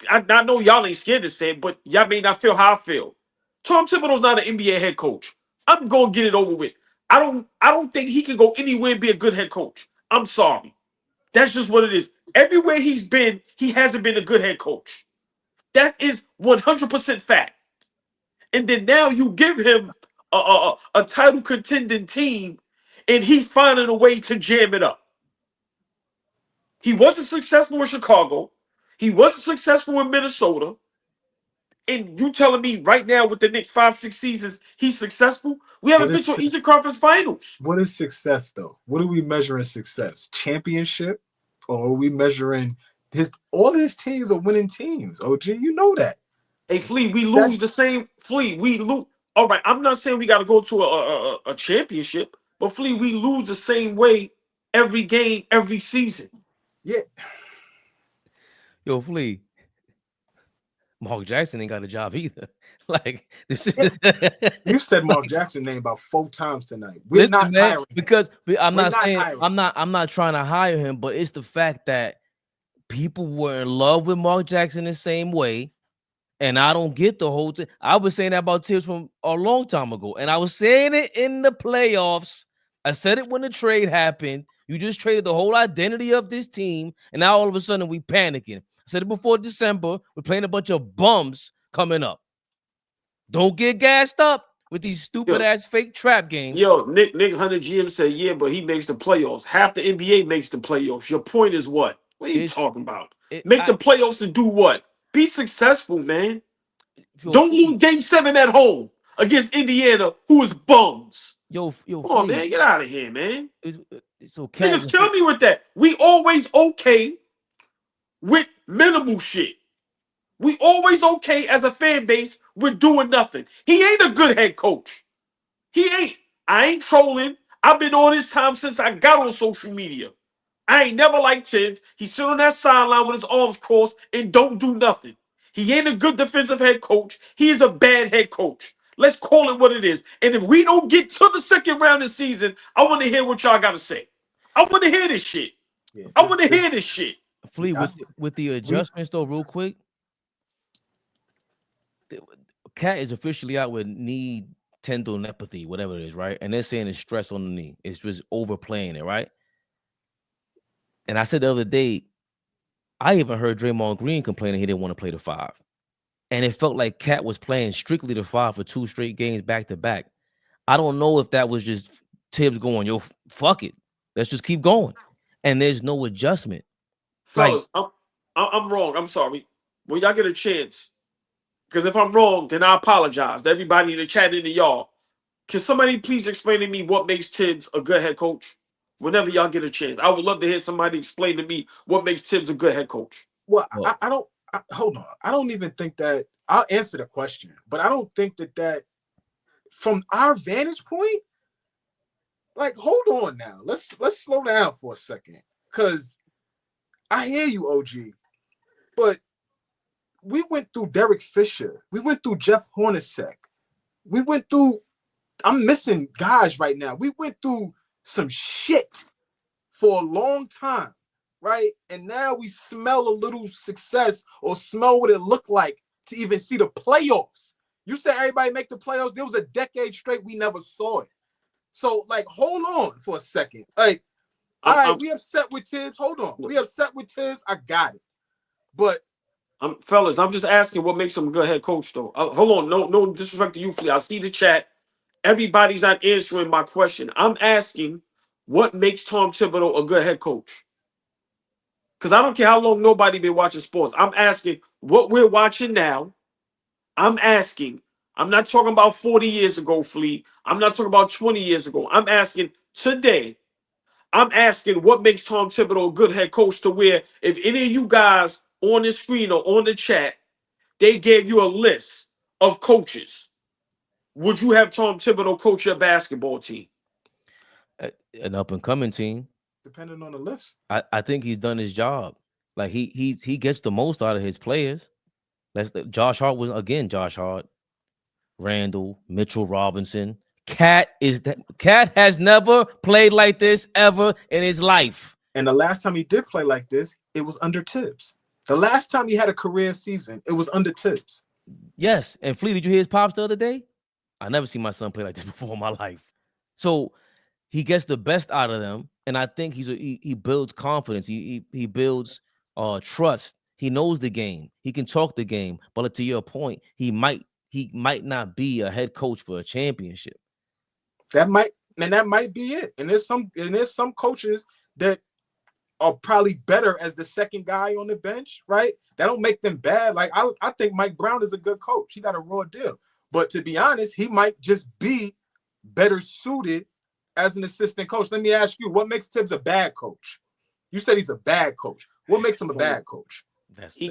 I know y'all ain't scared to say it, but y'all may not feel how I feel. Tom Thibodeau's not an NBA head coach. I'm going to get it over with. I don't think he can go anywhere and be a good head coach. I'm sorry. That's just what it is. Everywhere he's been, he hasn't been a good head coach. That is 100% fact. And then now you give him a title contending team, and he's finding a way to jam it up. He wasn't successful in Chicago. He wasn't successful in Minnesota. And you telling me right now with the next 5-6 seasons, he's successful? We haven't been to Eastern Conference Finals. What is success, though? What are we measuring success? Championship? Or are we measuring all his teams are winning teams? OG, you know that. Hey, Flea, we lose the same. Flea, we lose. All right, I'm not saying we got to go to a championship, but Flea, we lose the same way every game, every season. Yeah. Yo, Flea, Mark Jackson ain't got a job either. Like this is You said Mark Jackson name about 4 times tonight. We're listen, not man, hiring him. because I'm We're not not saying hiring I'm not trying to hire him, but it's the fact that people were in love with Mark Jackson the same way. And I don't get the whole thing. I was saying that about Tibbs from a long time ago. And I was saying it in the playoffs. I said it when the trade happened. You just traded the whole identity of this team. And now all of a sudden we panicking. I said it before December. We're playing a bunch of bums coming up. Don't get gassed up with these stupid ass fake trap games. Yo, Nick Hunter GM said, yeah, but he makes the playoffs. Half the NBA makes the playoffs. Your point is what? What are you talking about? Make the playoffs to do what? Be successful, man. Don't lose game 7 at home against Indiana, who is bums. Yo, come on, man. Get out of here, man. It's okay. Niggas kill me with that. We always okay with minimal shit. We always okay as a fan base with doing nothing. He ain't a good head coach. He ain't. I ain't trolling. I've been on his time since I got on social media. I ain't never liked Tibbs. He sit on that sideline with his arms crossed and don't do nothing. He ain't a good defensive head coach. He is a bad head coach. Let's call it what it is. And if we don't get to the second round of the season, I want to hear what y'all got to say. I want to hear this shit. I want to hear this shit. Flea, with the adjustments, though, real quick, Cat is officially out with knee tendinopathy, whatever it is, right? And they're saying it's stress on the knee. It's just overplaying it, right? And I said the other day, I even heard Draymond Green complaining he didn't want to play the 5. And it felt like Cat was playing strictly the 5 for 2 straight games back to back. I don't know if that was just Tibbs going, yo, fuck it. Let's just keep going. And there's no adjustment. Fellas, I'm wrong. I'm sorry. When y'all get a chance, because if I'm wrong, then I apologize to everybody in the chat and to y'all. Can somebody please explain to me what makes Tibbs a good head coach? Whenever y'all get a chance, I would love to hear somebody explain to me what makes Tibbs a good head coach. Well, I don't. Hold on. I don't even think that. I'll answer the question, but I don't think that from our vantage point. Like, hold on now. Let's slow down for a second, because I hear you, OG, but we went through Derek Fisher. We went through Jeff Hornacek. We went through. I'm missing guys right now. We went through some shit for a long time, right? And now we smell a little success, or smell what it looked like to even see the playoffs. You said everybody make the playoffs. There was a decade straight we never saw it. So, like, hold on for a second. Like, all right, we upset with Tibbs. Hold on. We upset with Tibbs. I got it. But fellas, I'm just asking what makes him a good head coach, though. Hold on. No disrespect to you, Flea. I see the chat. Everybody's not answering my question. I'm asking what makes Tom Thibodeau a good head coach? Because I don't care how long nobody been watching sports. I'm asking what we're watching now. I'm asking. I'm not talking about 40 years ago, Flea. I'm not talking about 20 years ago. I'm asking today. I'm asking what makes Tom Thibodeau a good head coach, to where if any of you guys on the screen or on the chat, they gave you a list of coaches, would you have Tom Thibodeau coach your basketball team? An up-and-coming team. Depending on the list. I think he's done his job. Like, he gets the most out of his players. Josh Hart was, again, Josh Hart, Randall, Mitchell Robinson. Cat has never played like this ever in his life. And the last time he did play like this, it was under Tibbs. The last time he had a career season, it was under Tibbs. Yes. And Flea, did you hear his pops the other day? I never seen my son play like this before in my life. So he gets the best out of them, and I think he builds confidence. He builds trust. He knows the game. He can talk the game. But to your point, he might not be a head coach for a championship. That might be it. And there's some coaches that are probably better as the second guy on the bench, right? That don't make them bad. Like, I think Mike Brown is a good coach. He got a raw deal. But to be honest, he might just be better suited as an assistant coach. Let me ask you, what makes Tibbs a bad coach? You said he's a bad coach. What makes him a bad coach? He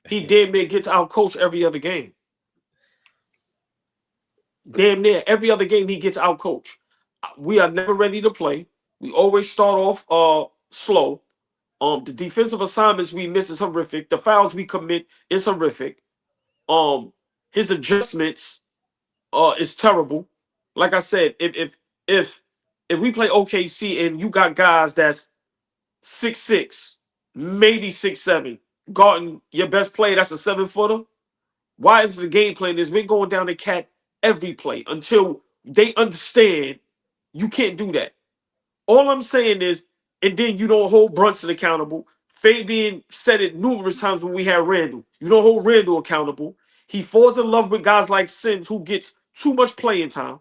damn near gets out coached every other game. Damn near every other game he gets out coached. We are never ready to play. We always start off slow. The defensive assignments we miss is horrific. The fouls we commit is horrific. His adjustments is terrible. Like I said, if we play OKC and you got guys that's 6'6", maybe 6'7", guarding your best player that's a 7-footer, why is the game plan is we're going down the cat every play until they understand you can't do that. All I'm saying is, and then you don't hold Brunson accountable. Fabian said it numerous times when we had Randall. You don't hold Randall accountable. He falls in love with guys like Sims who gets too much playing time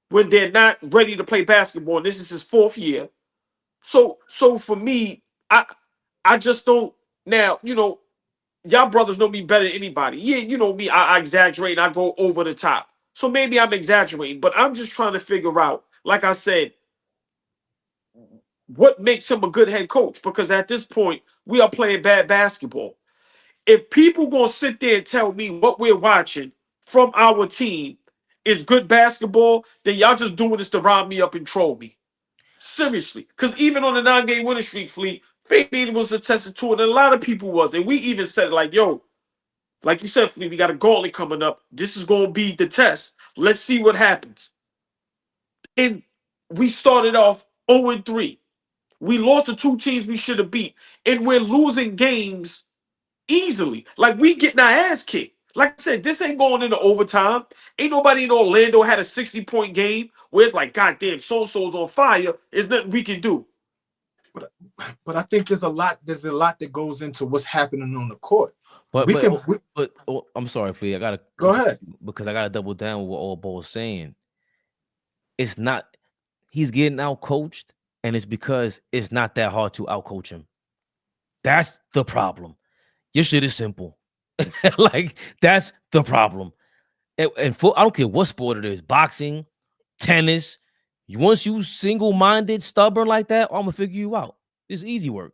when they're not ready to play basketball. And this is his 4th year. So for me, I just don't. Now, y'all brothers know me better than anybody. Yeah, you know me. I exaggerate and I go over the top. So maybe I'm exaggerating, but I'm just trying to figure out, like I said, what makes him a good head coach? Because at this point, we are playing bad basketball. If people gonna sit there and tell me what we're watching from our team is good basketball, then y'all just doing this to round me up and troll me. Seriously. Because even on the 9-game winning streak, Fleet, Fabian was attested to it, and a lot of people was. And we even said, like, yo, like you said, Fleet, we got a gauntlet coming up. This is going to be the test. Let's see what happens. And we started off 0-3. We lost to 2 teams we should have beat. And we're losing games easily. Like, we getting our ass kicked. Like I said, this ain't going into overtime. Ain't nobody in Orlando had a 60-point game where it's like, God damn, so-and-so's on fire. There's nothing we can do. But I think there's a lot that goes into what's happening on the court. But I'm sorry, Fee. I gotta go ahead because I gotta double down with what AllBall is saying. It's not he's getting out coached, and it's because it's not that hard to out coach him. That's the problem. Your shit is simple. Like, that's the problem. And I don't care what sport it is, boxing, tennis. Once you single-minded, stubborn like that, I'm gonna figure you out. It's easy work.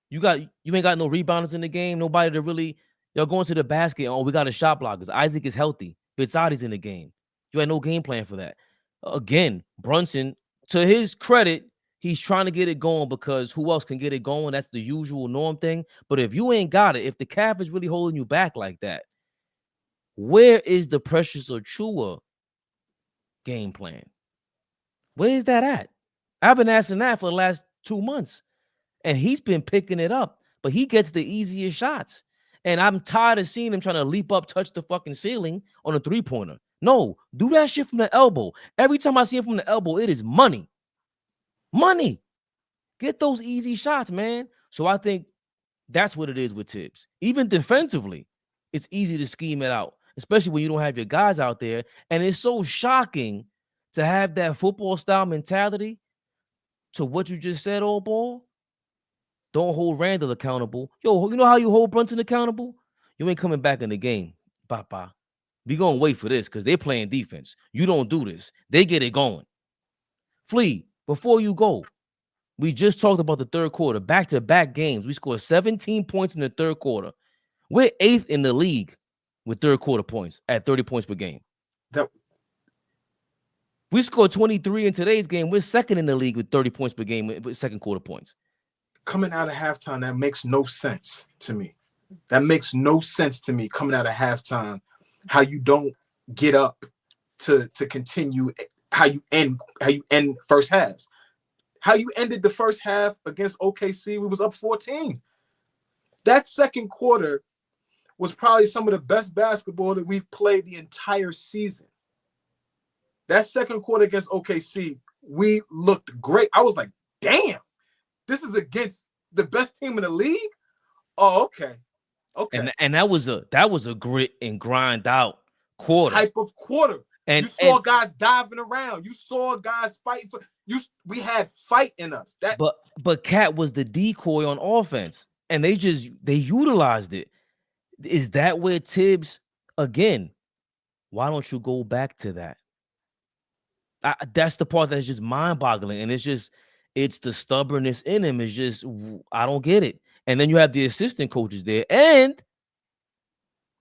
You ain't got no rebounders in the game, nobody to really, y'all going to the basket. Oh, we got a shot blockers. Isaac is healthy. Bitsadi's in the game. You had no game plan for that. Again, Brunson, to his credit, he's trying to get it going because who else can get it going? That's the usual norm thing. But if you ain't got it, if the calf is really holding you back like that, where is the Precious Achua game plan? Where is that at? I've been asking that for the last 2 months, and he's been picking it up, but he gets the easiest shots. And I'm tired of seeing him trying to leap up, touch the fucking ceiling on a 3-pointer. No, do that shit from the elbow. Every time I see him from the elbow, it is money. Money. Get those easy shots, man. So I think that's what it is with THIBS. Even defensively, it's easy to scheme it out, especially when you don't have your guys out there. And it's so shocking to have that football style mentality to what you just said, AllBall. Don't hold Randall accountable. Yo, you know how you hold Brunson accountable? You ain't coming back in the game, Papa. We gonna wait for this because they're playing defense. You don't do this. They get it going. Flea, before you go, we just talked about the third quarter. Back-to-back games. We scored 17 points in the third quarter. We're 8th in the league with third quarter points at 30 points per game. We scored 23 in today's game. We're 2nd in the league with 30 points per game with second quarter points. Coming out of halftime, that makes no sense to me. That makes no sense to me coming out of halftime, how you don't get up to continue, how you end first halves. How you ended the first half against OKC, we was up 14. That second quarter was probably some of the best basketball that we've played the entire season. That second quarter against OKC, we looked great. I was like, damn, this is against the best team in the league? Oh, okay. Okay. And that was a grit and grind out quarter. Type of quarter. And you saw guys diving around. You saw guys fighting for you. We had fight in us. But Cat was the decoy on offense, and they utilized it. Is that where THIBS again? Why don't you go back to that? That's the part that's just mind-boggling, and it's the stubbornness in him. It's just I don't get it. And then you have the assistant coaches there, and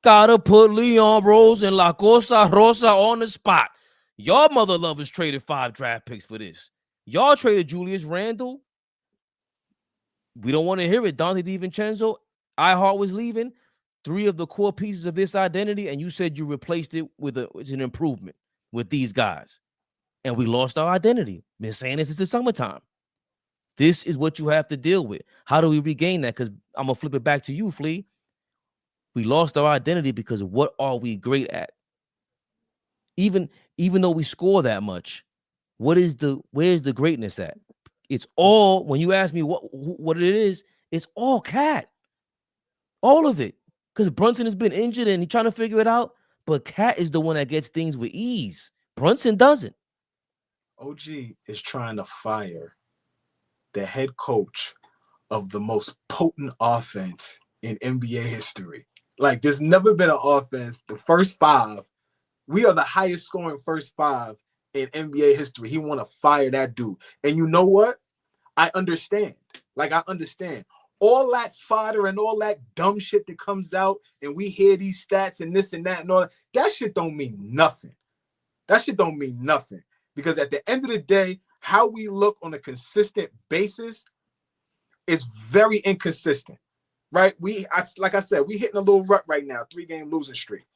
gotta put Leon Rose and La Cosa Rosa on the spot. Your mother lovers traded 5 draft picks for this. Y'all traded Julius Randle. We don't want to hear it. Dante DiVincenzo, iHeart was leaving. 3 of the core pieces of this identity, and you said you replaced it with it's an improvement with these guys. And we lost our identity. Been saying this since the summertime. This is what you have to deal with. How do we regain that? Because I'm going to flip it back to you, Flea. We lost our identity because of what are we great at? Even though we score that much, where's the greatness at? It's all, when you ask me what it is, it's all Cat. All of it. Because Brunson has been injured and he's trying to figure it out. But Cat is the one that gets things with ease. Brunson doesn't. OG is trying to fire the head coach of the most potent offense in NBA history. Like, there's never been an offense, the first 5. We are the highest scoring first 5 in NBA history. He want to fire that dude. And you know what? I understand. Like, I understand. All that fodder and all that dumb shit that comes out, and we hear these stats and this and that and all that, that shit don't mean nothing. That shit don't mean nothing. Because at the end of the day, how we look on a consistent basis is very inconsistent, right? Like I said, we hitting a little rut right now, 3-game losing streak.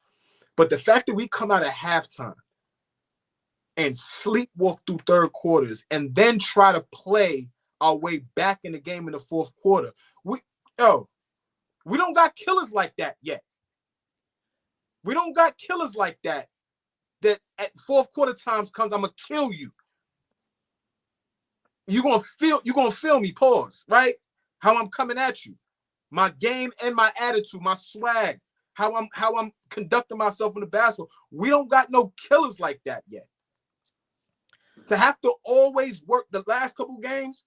But the fact that we come out at halftime and sleepwalk through third quarters and then try to play our way back in the game in the fourth quarter, we don't got killers like that yet. We don't got killers like that. That at fourth quarter times comes, I'm gonna kill you. You're gonna feel me, pause, right? How I'm coming at you. My game and my attitude, my swag, how I'm conducting myself in the basketball. We don't got no killers like that yet. To have to always work the last couple games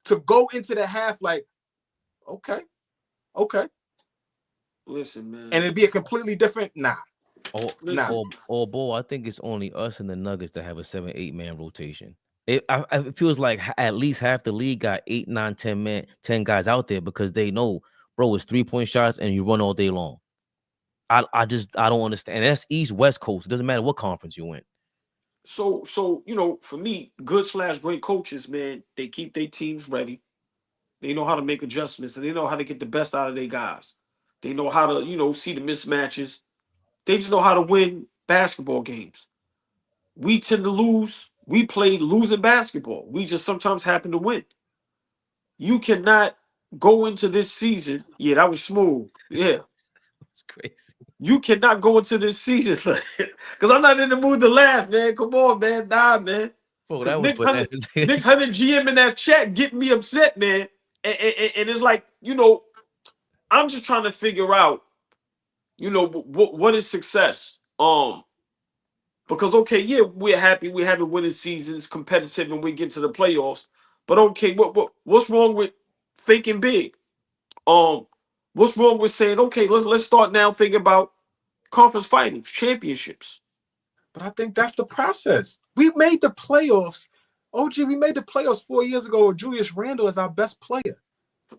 to go into the half like, okay. Listen, man. And it'd be a completely different, Ball, I think it's only us and the Nuggets that have a 7-8 man rotation. It feels like at least half the league got 8, 9, 10 guys out there because they know, bro, it's 3-point shots and you run all day long. I don't understand. That's East West Coast. It doesn't matter what conference you in. So for me, good/great coaches, man, they keep their teams ready. They know how to make adjustments and they know how to get the best out of their guys. They know how to, see the mismatches. They just know how to win basketball games. We tend to lose. We play losing basketball. We just sometimes happen to win. You cannot go into this season. Yeah, that was smooth. Yeah. It's crazy. You cannot go into this season because I'm not in the mood to laugh, man. Come on, man. Nah, man. Bro, that was Nick Hunter GM in that chat getting me upset, man. And it's like, I'm just trying to figure out, what is success? Because okay, yeah, we're happy, we're having winning seasons, competitive, and we get to the playoffs. But okay, what's wrong with thinking big? What's wrong with saying, okay, let's start now thinking about conference finals, championships? But I think that's the process. We made the playoffs. OG, we made the playoffs 4 years ago with Julius Randle as our best player.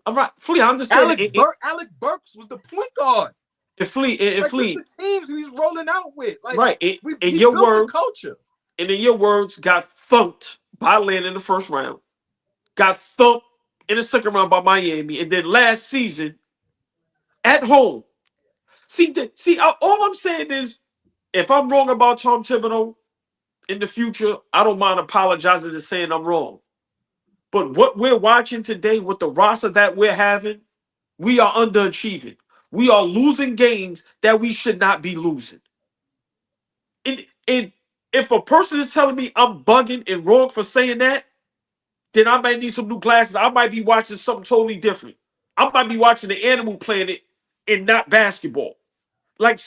All right, Flea, I understand. Alec Burks was the point guard. Flea, the teams he's rolling out with. Like, right. In your words, culture. And in your words, got thumped by Atlanta in the first round. Got thumped in the second round by Miami. And then last season, at home. See, all I'm saying is, if I'm wrong about Tom Thibodeau in the future, I don't mind apologizing and saying I'm wrong. But what we're watching today with the roster that we're having, we are underachieving. We are losing games that we should not be losing. And if a person is telling me I'm bugging and wrong for saying that, then I might need some new glasses. I might be watching something totally different. I might be watching the Animal Planet and not basketball. Like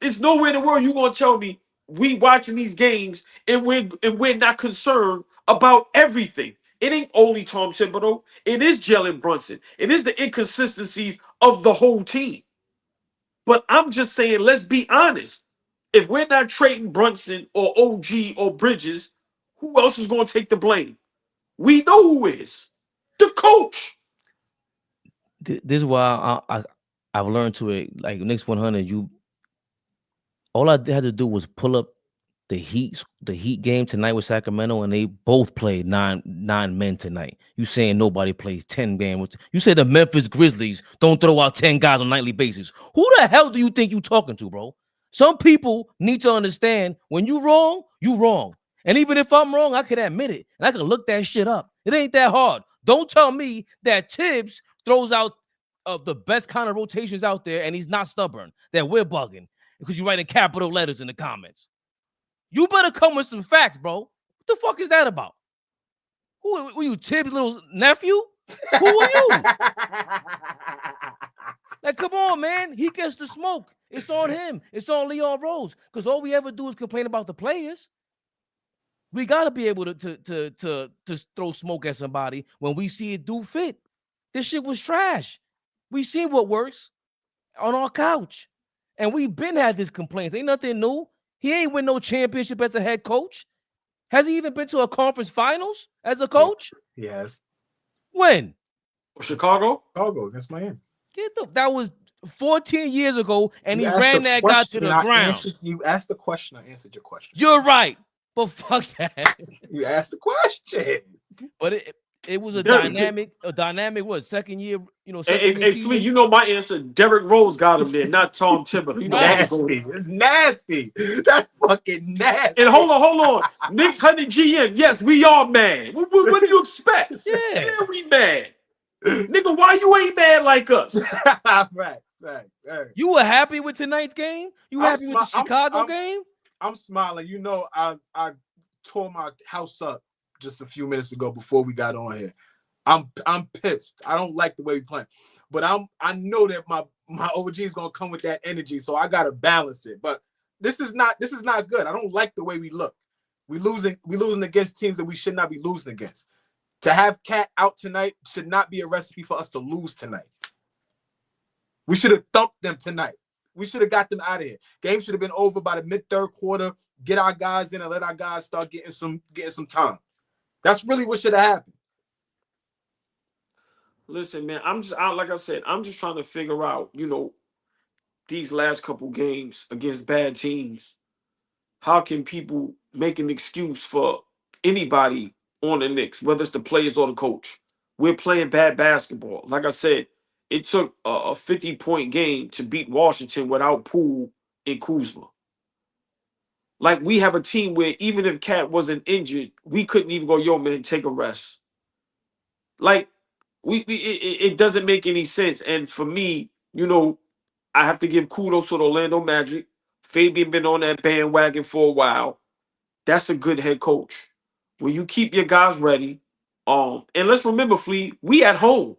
it's nowhere in the world you're gonna tell me we watching these games and we're not concerned about everything. It ain't only Tom Thibodeau. It is Jalen Brunson. It is the inconsistencies of the whole team. But I'm just saying, let's be honest. If we're not trading Brunson or OG or Bridges, who else is going to take the blame? We know who is. The coach. This is why I've learned to it. Like Knicks 100, all I had to do was pull up the Heat game tonight with Sacramento, and they both played nine men tonight. You saying nobody plays 10 games? You said the Memphis Grizzlies don't throw out 10 guys on a nightly basis. Who the hell do you think you talking to, bro? Some people need to understand when you wrong, you wrong. And even if I'm wrong, I can admit it, and I can look that shit up. It ain't that hard. Don't tell me that THIBS throws out of the best kind of rotations out there, and he's not stubborn. That we're bugging because you write in capital letters in the comments. You better come with some facts, bro. What the fuck is that about? Who are you, THIBS' little nephew? Who are you? Like, come on, man. He gets the smoke. It's on him. It's on Leon Rose. Because all we ever do is complain about the players. We got to be able to throw smoke at somebody when we see it do fit. This shit was trash. We seen what works on our couch. And we've been had these complaints. Ain't nothing new. He ain't win no championship as a head coach. Has he even been to a conference finals as a coach? Yes. When? Chicago? Chicago against Miami. That was 14 years ago, and he ran that guy to the ground. You asked the question. I answered your question. You're right. But fuck that. You asked the question. But it was a dynamic what, second year, Hey, Flea, you know my answer. Derrick Rose got him there, not Tom Thibodeau. You know nasty. It's nasty. That's fucking nasty. And hold on. Knicks 100 GM. Yes, we are mad. What do you expect? Yeah, we mad. Nigga, why you ain't mad like us? Right. You were happy with tonight's game? You happy with the Chicago game? I'm smiling. You know, I tore my house up just a few minutes ago before we got on here. I'm pissed. I don't like the way we play, but I know that my OG is gonna come with that energy, so I gotta balance it. But this is not good. I don't like the way we look. We losing against teams that we should not be losing against. To have Cat out tonight should not be a recipe for us to lose tonight. We should have thumped them tonight. We should have got them out of here. Game should have been over by the mid-third quarter. Get our guys in and let our guys start getting some time. That's really what should have happened. Listen, man, like I said, I'm just trying to figure out, these last couple games against bad teams. How can people make an excuse for anybody on the Knicks, whether it's the players or the coach? We're playing bad basketball. Like I said, it took a 50-point game to beat Washington without Poole and Kuzma. Like, we have a team where even if Cat wasn't injured, we couldn't even go, yo, man, take a rest. Like, it doesn't make any sense. And for me, I have to give kudos to the Orlando Magic. Fabian been on that bandwagon for a while. That's a good head coach. When you keep your guys ready, and let's remember, Flea, we at home.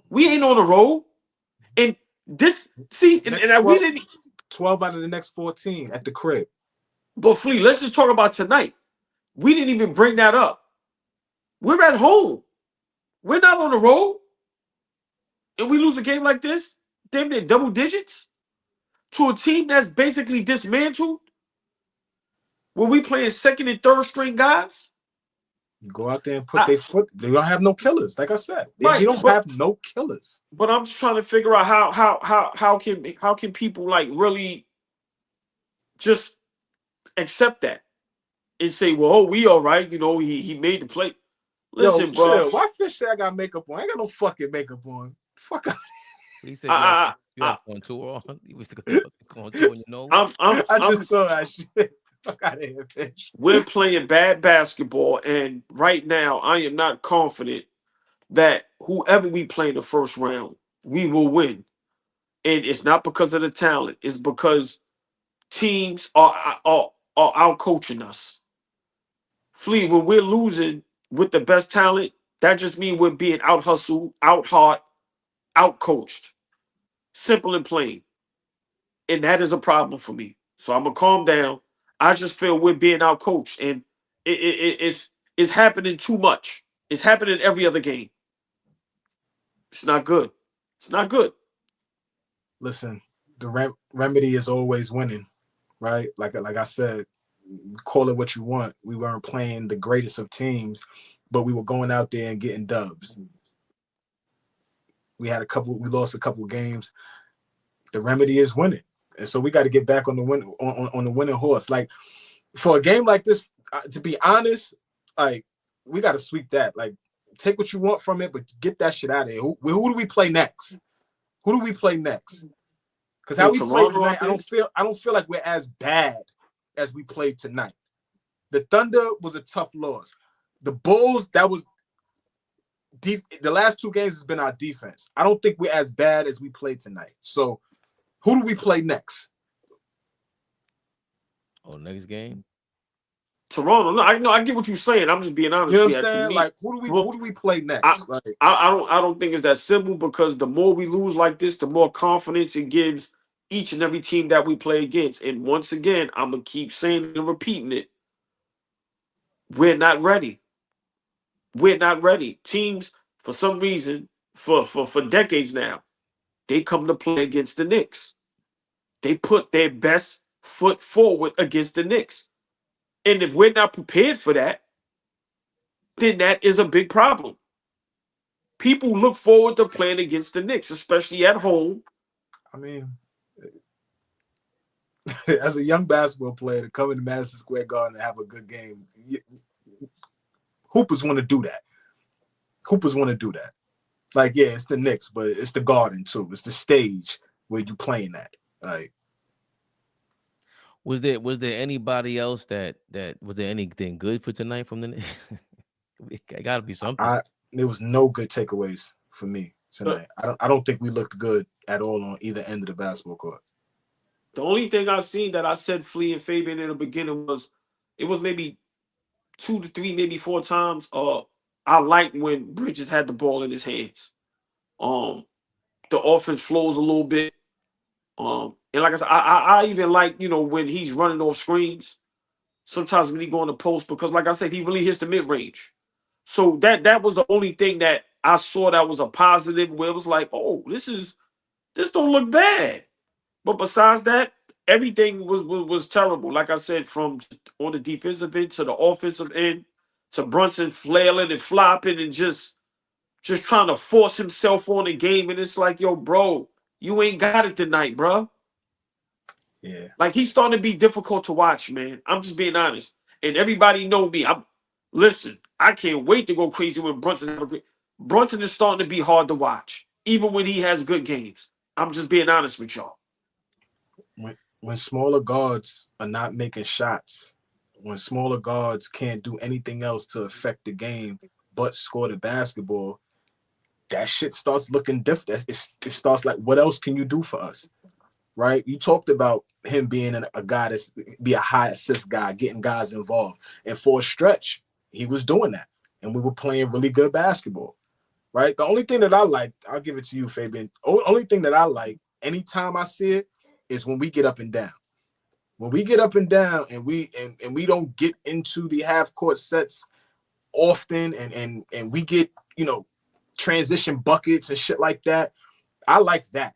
We ain't on the road. And this, we didn't 12 out of the next 14 at the crib. But Flea, let's just talk about tonight. We didn't even bring that up. We're at home. We're not on the road. And we lose a game like this, damn near double digits, to a team that's basically dismantled, when we playing second and third string guys. Go out there and put their foot. They don't have no killers, like I said. They don't have no killers. But I'm just trying to figure out how can people like really just accept that and say, well, we all right, he made the play. Listen, bro. Chill. Why Fish say I got makeup on? I ain't got no fucking makeup on. Fuck out. He said you have contour on. You was contour on your nose. I just saw that shit. Fuck out of here, Fish. We're playing bad basketball, and right now I am not confident that whoever we play in the first round, we will win. And it's not because of the talent. It's because teams are out coaching us. Flea, when we're losing with the best talent, that just means we're being out hustled, out hard, out coached. Simple and plain. And that is a problem for me. So I'm gonna calm down. I just feel we're being out coached, and it's happening too much. It's happening every other game. It's not good. It's not good. Listen, the remedy is always winning, right? Like I said, call it what you want. We weren't playing the greatest of teams, but we were going out there and getting dubs. We lost a couple games. The remedy is winning. And so we got to get back on the winning horse. Like, for a game like this, to be honest, like we got to sweep that. Like, take what you want from it, but get that shit out of here. Who do we play next? Who do we play next? Because how we played tonight, I don't feel like we're as bad as we played tonight. The Thunder was a tough loss. The Bulls, that was deep. The last two games has been our defense. I don't think we're as bad as we played tonight. So, who do we play next? Oh, next game? Toronto. No, I get what you're saying. I'm just being honest. You know what I'm saying? Like, who do we play next? I don't think it's that simple, because the more we lose like this, the more confidence it gives each and every team that we play against. And once again, I'm gonna keep saying and repeating it. We're not ready. We're not ready. Teams, for some reason, for decades now, they come to play against the Knicks. They put their best foot forward against the Knicks. And if we're not prepared for that, then that is a big problem. People look forward to playing against the Knicks, especially at home. I mean, as a young basketball player, to come into Madison Square Garden and have a good game, hoopers want to do that. Hoopers want to do that. Like, yeah, it's the Knicks, but it's the Garden too. It's the stage where you playing at. Like, was there anybody else that was there anything good for tonight from the Knicks? It got to be something. There was no good takeaways for me tonight. I don't think we looked good at all on either end of the basketball court. The only thing I seen that I said Flea and Fabian in the beginning was, it was maybe 2 to 3, maybe 4 times. I liked when Bridges had the ball in his hands. The offense flows a little bit. And like I said, I even like, when he's running off screens. Sometimes when he go in the post, because like I said, he really hits the mid range. So that was the only thing that I saw that was a positive, where it was like, oh, this don't look bad. But besides that, everything was terrible. Like I said, from on the defensive end to the offensive end, to Brunson flailing and flopping and just trying to force himself on the game. And it's like, yo, bro, you ain't got it tonight, bro. Yeah. Like, he's starting to be difficult to watch, man. I'm just being honest. And everybody know me. Listen, I can't wait to go crazy when Brunson is starting to be hard to watch, even when he has good games. I'm just being honest with y'all. When smaller guards are not making shots, when smaller guards can't do anything else to affect the game but score the basketball, that shit starts looking different. It starts like, what else can you do for us? Right? You talked about him being a guy that's be a high assist guy, getting guys involved. And for a stretch, he was doing that. And we were playing really good basketball. Right? The only thing that I like, I'll give it to you, Fabian. Only thing that I like, anytime I see it, is when we get up and down. When we get up and down and we don't get into the half court sets often and we get, transition buckets and shit like that. I like that.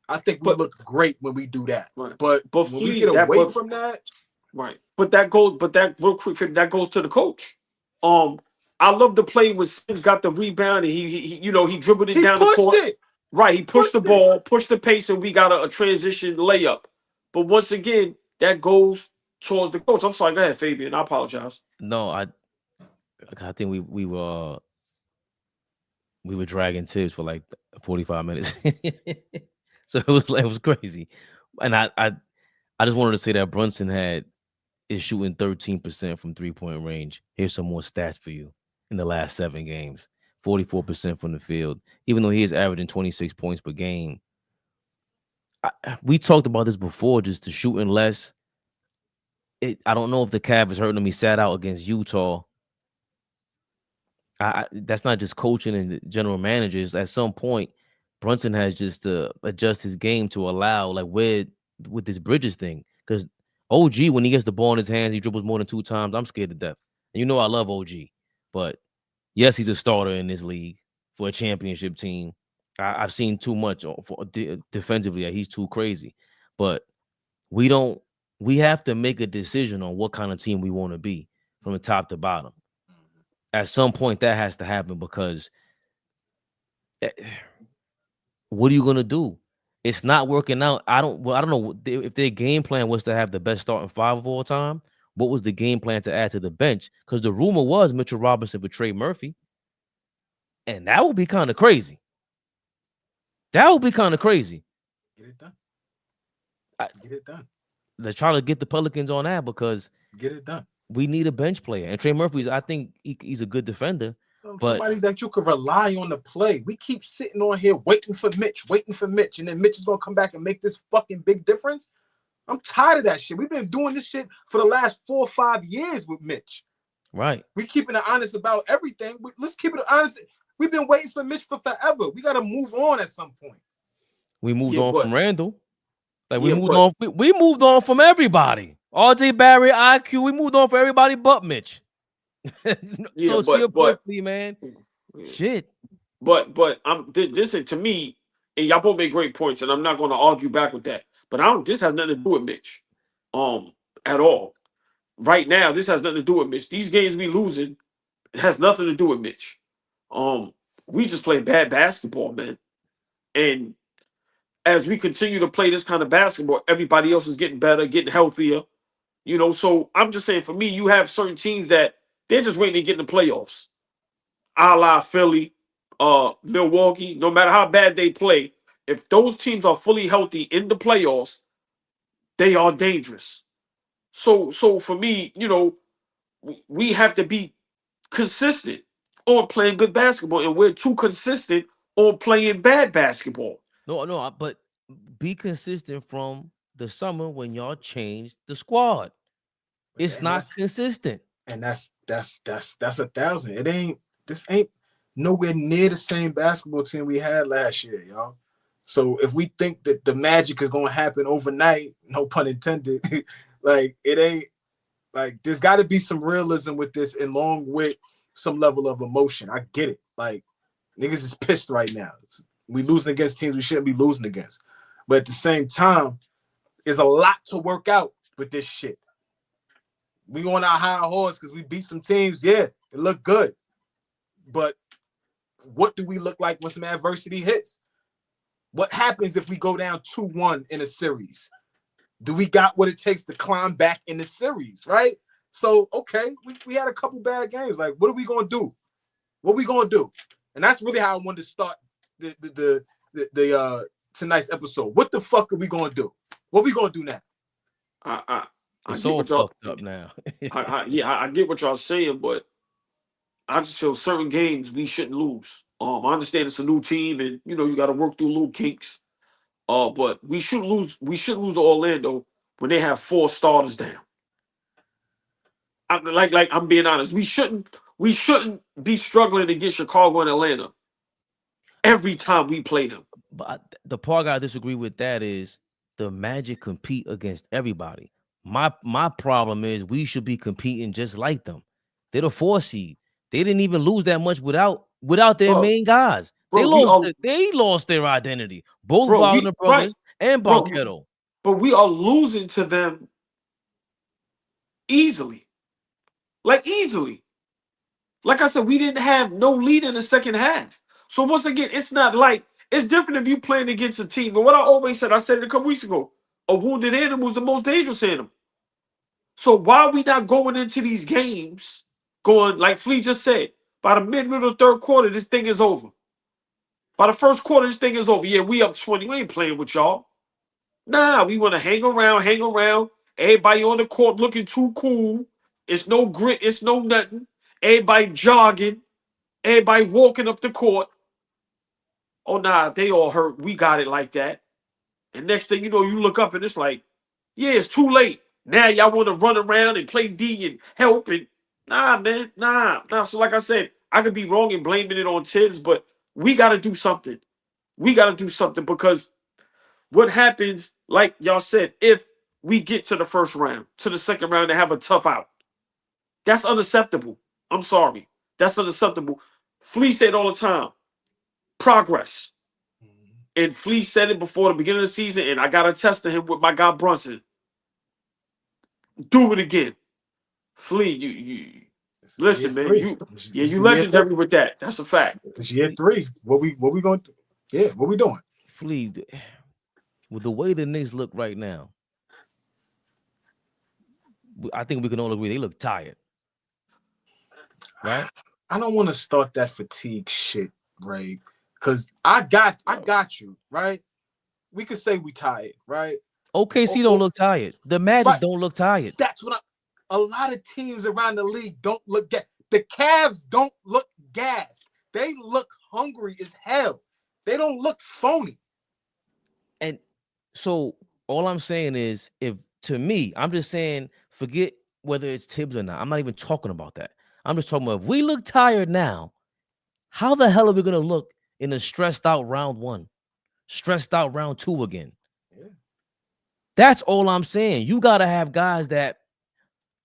I think we look great when we do that. Right. But when we get away from that, right. But that real quick, that goes to the coach. I love the play when Sims got the rebound and he dribbled it down the court. Right, he pushed the ball, pushed the pace, and we got a transition layup. But once again, that goes towards the coach. I'm sorry, go ahead, Fabian. I apologize. No, I think we were dragging THIBS for like 45 minutes. So it was crazy. And I just wanted to say that Brunson is shooting 13% from 3-point range. Here's some more stats for you in the last 7 games. 44% from the field, even though he is averaging 26 points per game. We talked about this before, just the shooting less. I don't know if the Cavs is hurting him. He sat out against Utah. That's not just coaching and general managers. At some point, Brunson has just to adjust his game to allow, like, with this Bridges thing. Because OG, when he gets the ball in his hands, he dribbles more than 2 times. I'm scared to death. And I love OG, but yes, he's a starter in this league for a championship team. I've seen too much defensively. He's too crazy. But we have to make a decision on what kind of team we want to be from the top to bottom. At some point, that has to happen, because what are you going to do? It's not working out. I don't know if their game plan was to have the best starting five of all time. What was the game plan to add to the bench? Because the rumor was Mitchell Robinson for Trey Murphy, and that would be kind of crazy. That would be kind of crazy. Get it done. Get it done. They're trying to get the Pelicans on that because get it done. We need a bench player, and Trey Murphy's. I think he's a good defender. But somebody that you could rely on to play. We keep sitting on here waiting for Mitch, and then Mitch is gonna come back and make this fucking big difference. I'm tired of that shit. We've been doing this shit for the last 4 or 5 years with Mitch. Right. We keeping it honest about everything. Let's keep it honest. We've been waiting for Mitch for forever. We got to move on at some point. We moved on from Randall. Like we moved on. We moved on from everybody. RJ Barry, IQ. We moved on for everybody but Mitch. So to your point, man. Shit. But this to me, and y'all both make great points, and I'm not going to argue back with that. But this has nothing to do with Mitch, at all. Right now, this has nothing to do with Mitch. These games we losing has nothing to do with Mitch. We just play bad basketball, man. And as we continue to play this kind of basketball, everybody else is getting better, getting healthier. You know, so I'm just saying, for me, you have certain teams that they're just waiting to get in the playoffs. A la Philly, Milwaukee, no matter how bad they play, if those teams are fully healthy in the playoffs, they are dangerous. So for me, you know, we have to be consistent on playing good basketball, and we're too consistent on playing bad basketball. No, but be consistent from the summer when y'all changed the squad. It's not consistent. And that's 1,000. This ain't nowhere near the same basketball team we had last year, y'all. So if we think that the magic is gonna happen overnight, no pun intended, like it ain't. Like there's got to be some realism with this, and along with some level of emotion. I get it. Like niggas is pissed right now. We losing against teams we shouldn't be losing against, but at the same time, there's a lot to work out with this shit. We on our high horse because we beat some teams. Yeah, it looked good, but what do we look like when some adversity hits? What happens if we go down 2-1 in a series? Do we got what it takes to climb back in the series, right? So, okay, we had a couple bad games. Like, what are we going to do? What are we going to do? And that's really how I wanted to start the tonight's episode. What the fuck are we going to do? What are we going to do now? It's all fucked up now. I get what y'all saying, but I just feel certain games we shouldn't lose. I understand it's a new team, and you know you got to work through little kinks. But we should lose. We should lose to Orlando when they have 4 starters down. I'm being honest. We shouldn't be struggling against Chicago and Atlanta every time we play them. But the part I disagree with that is the Magic compete against everybody. My problem is we should be competing just like them. They're the 4 seed. They didn't even lose that much without their main guys. They lost their identity. Both Wagner brothers and Banchero. But we are losing to them easily. Like easily. Like I said, we didn't have no lead in the second half. So once again, it's not like it's different if you playing against a team. But what I always said, I said it a couple weeks ago, a wounded animal is the most dangerous animal. So why are we not going into these games, going like Flea just said, by the middle of the third quarter, this thing is over. By the first quarter, this thing is over. Yeah, we up 20. We ain't playing with y'all. Nah, we want to hang around. Everybody on the court looking too cool. It's no grit. It's no nothing. Everybody jogging. Everybody walking up the court. Oh, nah, they all hurt. We got it like that. And next thing you know, you look up and it's like, yeah, it's too late. Now y'all want to run around and play D and help. And nah, man, nah. So like I said, I could be wrong in blaming it on THIBS, but we got to do something. We got to do something because what happens, like y'all said, if we get to the first round, to the second round, and have a tough out, that's unacceptable. I'm sorry. That's unacceptable. Flea said all the time, progress. And Flea said it before the beginning of the season, and I got to test him with my guy Brunson. Do it again. Flea, you listen, man. You legendary with that. That's a fact. It's year 3. What we going to? Yeah, what we doing? Flea, with the way the Knicks look right now, I think we can all agree they look tired, right? I don't want to start that fatigue shit, Ray, because I got you, right? We could say we tired, right? OKC don't look tired. The Magic don't look tired. That's what a lot of teams around the league don't look gassed. The Cavs don't look gassed. They look hungry as hell. They don't look phony. And so all I'm saying is, to me, I'm just saying, forget whether it's Tibbs or not. I'm not even talking about that. I'm just talking about if we look tired now, how the hell are we going to look in a stressed out round 1, stressed out round 2 again? Yeah. That's all I'm saying. You got to have guys that,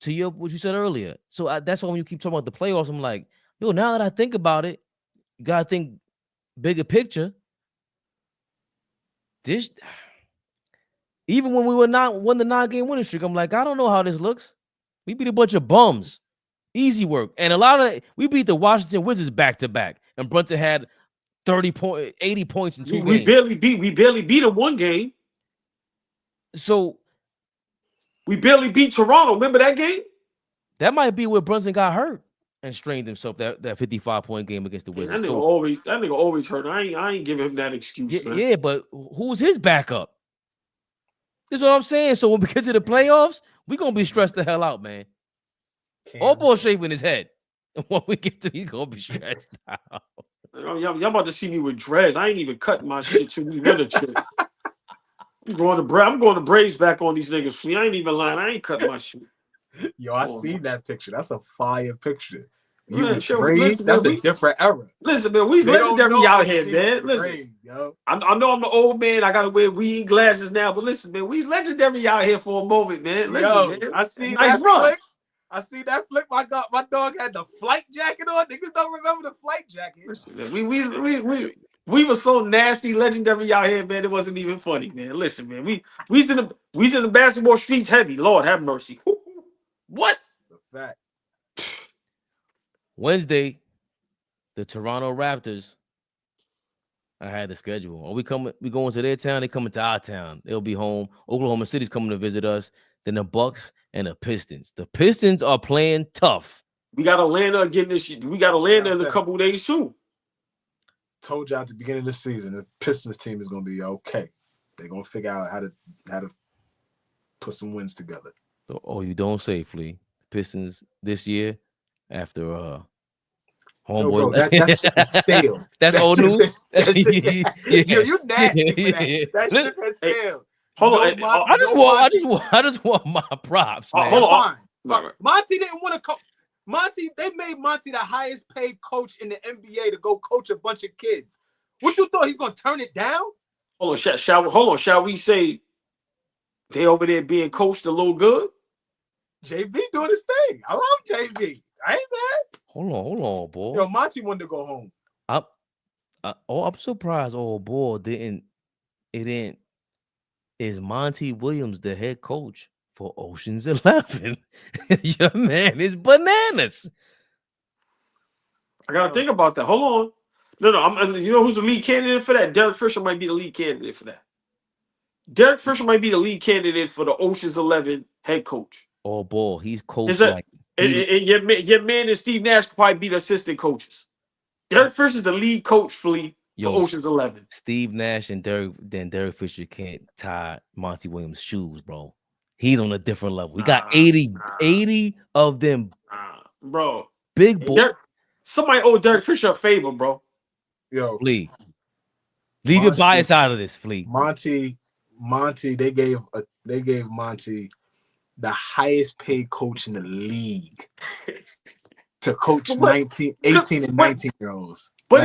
to what you said earlier. So that's why when you keep talking about the playoffs, I'm like, yo, now that I think about it, you got to think bigger picture. This, even when we won the 9-game winning streak, I'm like, I don't know how this looks. We beat a bunch of bums. Easy work. And we beat the Washington Wizards back to back. And Brunson had 80 points in 2 games. We barely beat them one game. So we barely beat Toronto. Remember that game? That might be where Brunson got hurt and strained himself, that 55-point game against the Wizards. That nigga always hurt. I ain't giving him that excuse, man. Yeah, but who's his backup? That's what I'm saying. So when we get to the playoffs, we're gonna be stressed the hell out, man. AllBall shaving his head. And when we get to, he's gonna be stressed out. Y'all about to see me with dreads. I ain't even cutting my shit till we win a chip. I'm going to braids back on these niggas. I ain't even lying. I ain't cutting my shit. Yo, I seen that picture. That's a fire picture. Man, that's a different era. Listen, man, we legendary out here, man. Listen, I know I'm the old man. I gotta wear reading glasses now, but listen, man, we legendary out here for a moment, man. Listen, man. I see nice that run. flick. I see that flick. My dog had the flight jacket on. Niggas don't remember the flight jacket. Listen, man, we were so nasty, legendary out here, man. It wasn't even funny, man. Listen, man, we's in the basketball streets heavy. Lord have mercy. What? Fact. Wednesday, the Toronto Raptors. I had the schedule. We going to their town. They coming to our town. They'll be home. Oklahoma City's coming to visit us. Then the Bucks and the Pistons. The Pistons are playing tough. We got Atlanta again this year. We got Atlanta in a couple of days too. Told you at the beginning of the season, the Pistons team is going to be okay. They're going to figure out how to put some wins together. Oh, you don't say, Flea. Pistons this year after homeboy. No, bro, that shit is stale. That's old news. Yo, you nasty for that. That shit is stale. Hold on. I just want my props. Man. Hold on. Monty didn't want to coach. They made Monty the highest paid coach in the NBA to go coach a bunch of kids. What you thought he's gonna turn it down? Hold on. Shall we say they over there being coached a little good? JB doing his thing. I love JB. I ain't mad. Hold on, boy. Yo, Monty wanted to go home. I'm surprised. Oh, boy, didn't. Is Monty Williams the head coach for Ocean's 11? Your man is bananas. I gotta think about that. Hold on. No. You know who's the lead candidate for that? Derek Fisher might be the lead candidate for that. Derek Fisher might be the lead candidate for the Ocean's 11 head coach. Oh, boy, he's coached and your man and Steve Nash could probably be the assistant coaches. Derek Fisher is the lead coach for Ocean's 11. Steve Nash and Derek Fisher can't tie Monty Williams' shoes, bro. He's on a different level. We got 80 of them, bro. Big boy. Somebody owe Derek Fisher a favor, bro. Yo, Flea. Leave your bias out of this, Flea. Monty, they gave Monty the highest paid coach in the league to coach 18 and 19-year-olds. But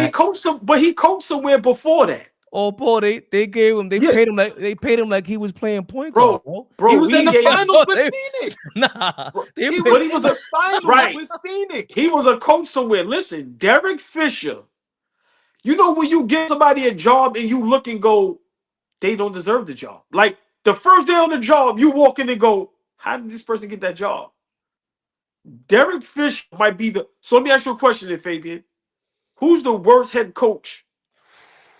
he coached somewhere before that. Oh, boy, they paid him like he was playing point guard, bro. He was in the finals with Phoenix. Nah, he was a finals with Phoenix. He was a coach somewhere. Listen, Derek Fisher. You know when you give somebody a job and you look and go, they don't deserve the job. Like the first day on the job, you walk in and go, how did this person get that job? Derek Fisher might be the. So let me ask you a question, then, Fabian. Who's the worst head coach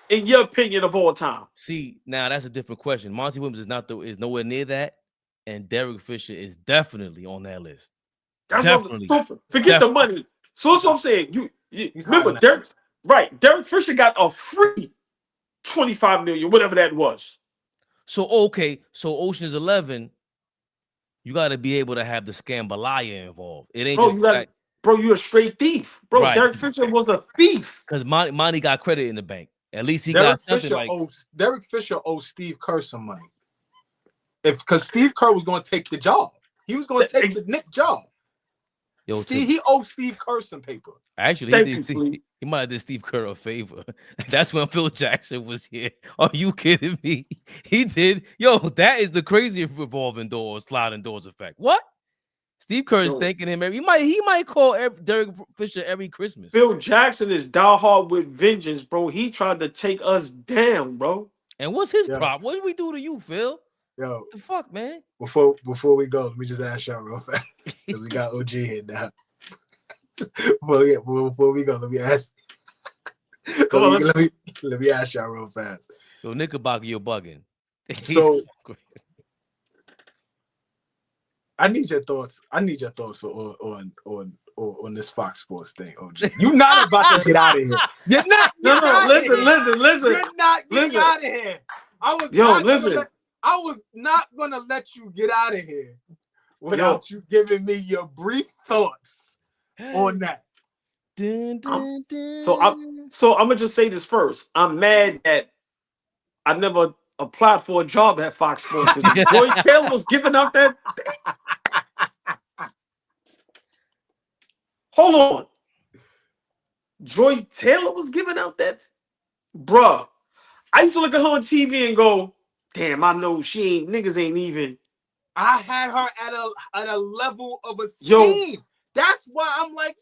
in your opinion, of all time? See, now that's a different question. Monty Williams is nowhere near that, and Derek Fisher is definitely on that list. That's Definitely. so forget the money. So that's what I'm saying. You remember Derek, right? Derek Fisher got a free 25 million, whatever that was. So okay, so Ocean's 11, you got to be able to have the Scambalaya involved. It ain't you a straight thief, bro. Right. Derek Fisher was a thief because Monty got credit in the bank. At least he Derek got something Fisher Derek Fisher owes Steve Kerr some money. Because Steve Kerr was going to take the job, he was going to take the Knicks job. Yo, he owed Steve Kerr some paper. Actually, he might have did Steve Kerr a favor. That's when Phil Jackson was here. Are you kidding me? He did. Yo, that is the craziest revolving doors, sliding doors effect. What? Steve Kerr is thanking him every. He might call Derek Fisher every Christmas. Phil Jackson is diehard with vengeance, bro. He tried to take us down, bro. And what's his problem? What did we do to you, Phil? Yo, what the fuck, man? Before we go, let me just ask y'all real fast. We got OG here now. Before we go, let me ask. Let me ask y'all real fast. Yo, Knickerbocker, you're bugging. So I need your thoughts. I need your thoughts on this Fox Sports thing, OG. You're not about to get out of here. You're not. Listen. You're not getting out of here. I was not gonna let you get out of here without you giving me your brief thoughts on that. So I'm gonna just say this first. I'm mad that I never applied for a job at Fox Sports. Joy Taylor was giving up that. Hold on. Joy Taylor was giving out that. Bruh, I used to look at her on TV and go, damn, I know niggas ain't even. I had her at a level of esteem. That's why I'm like,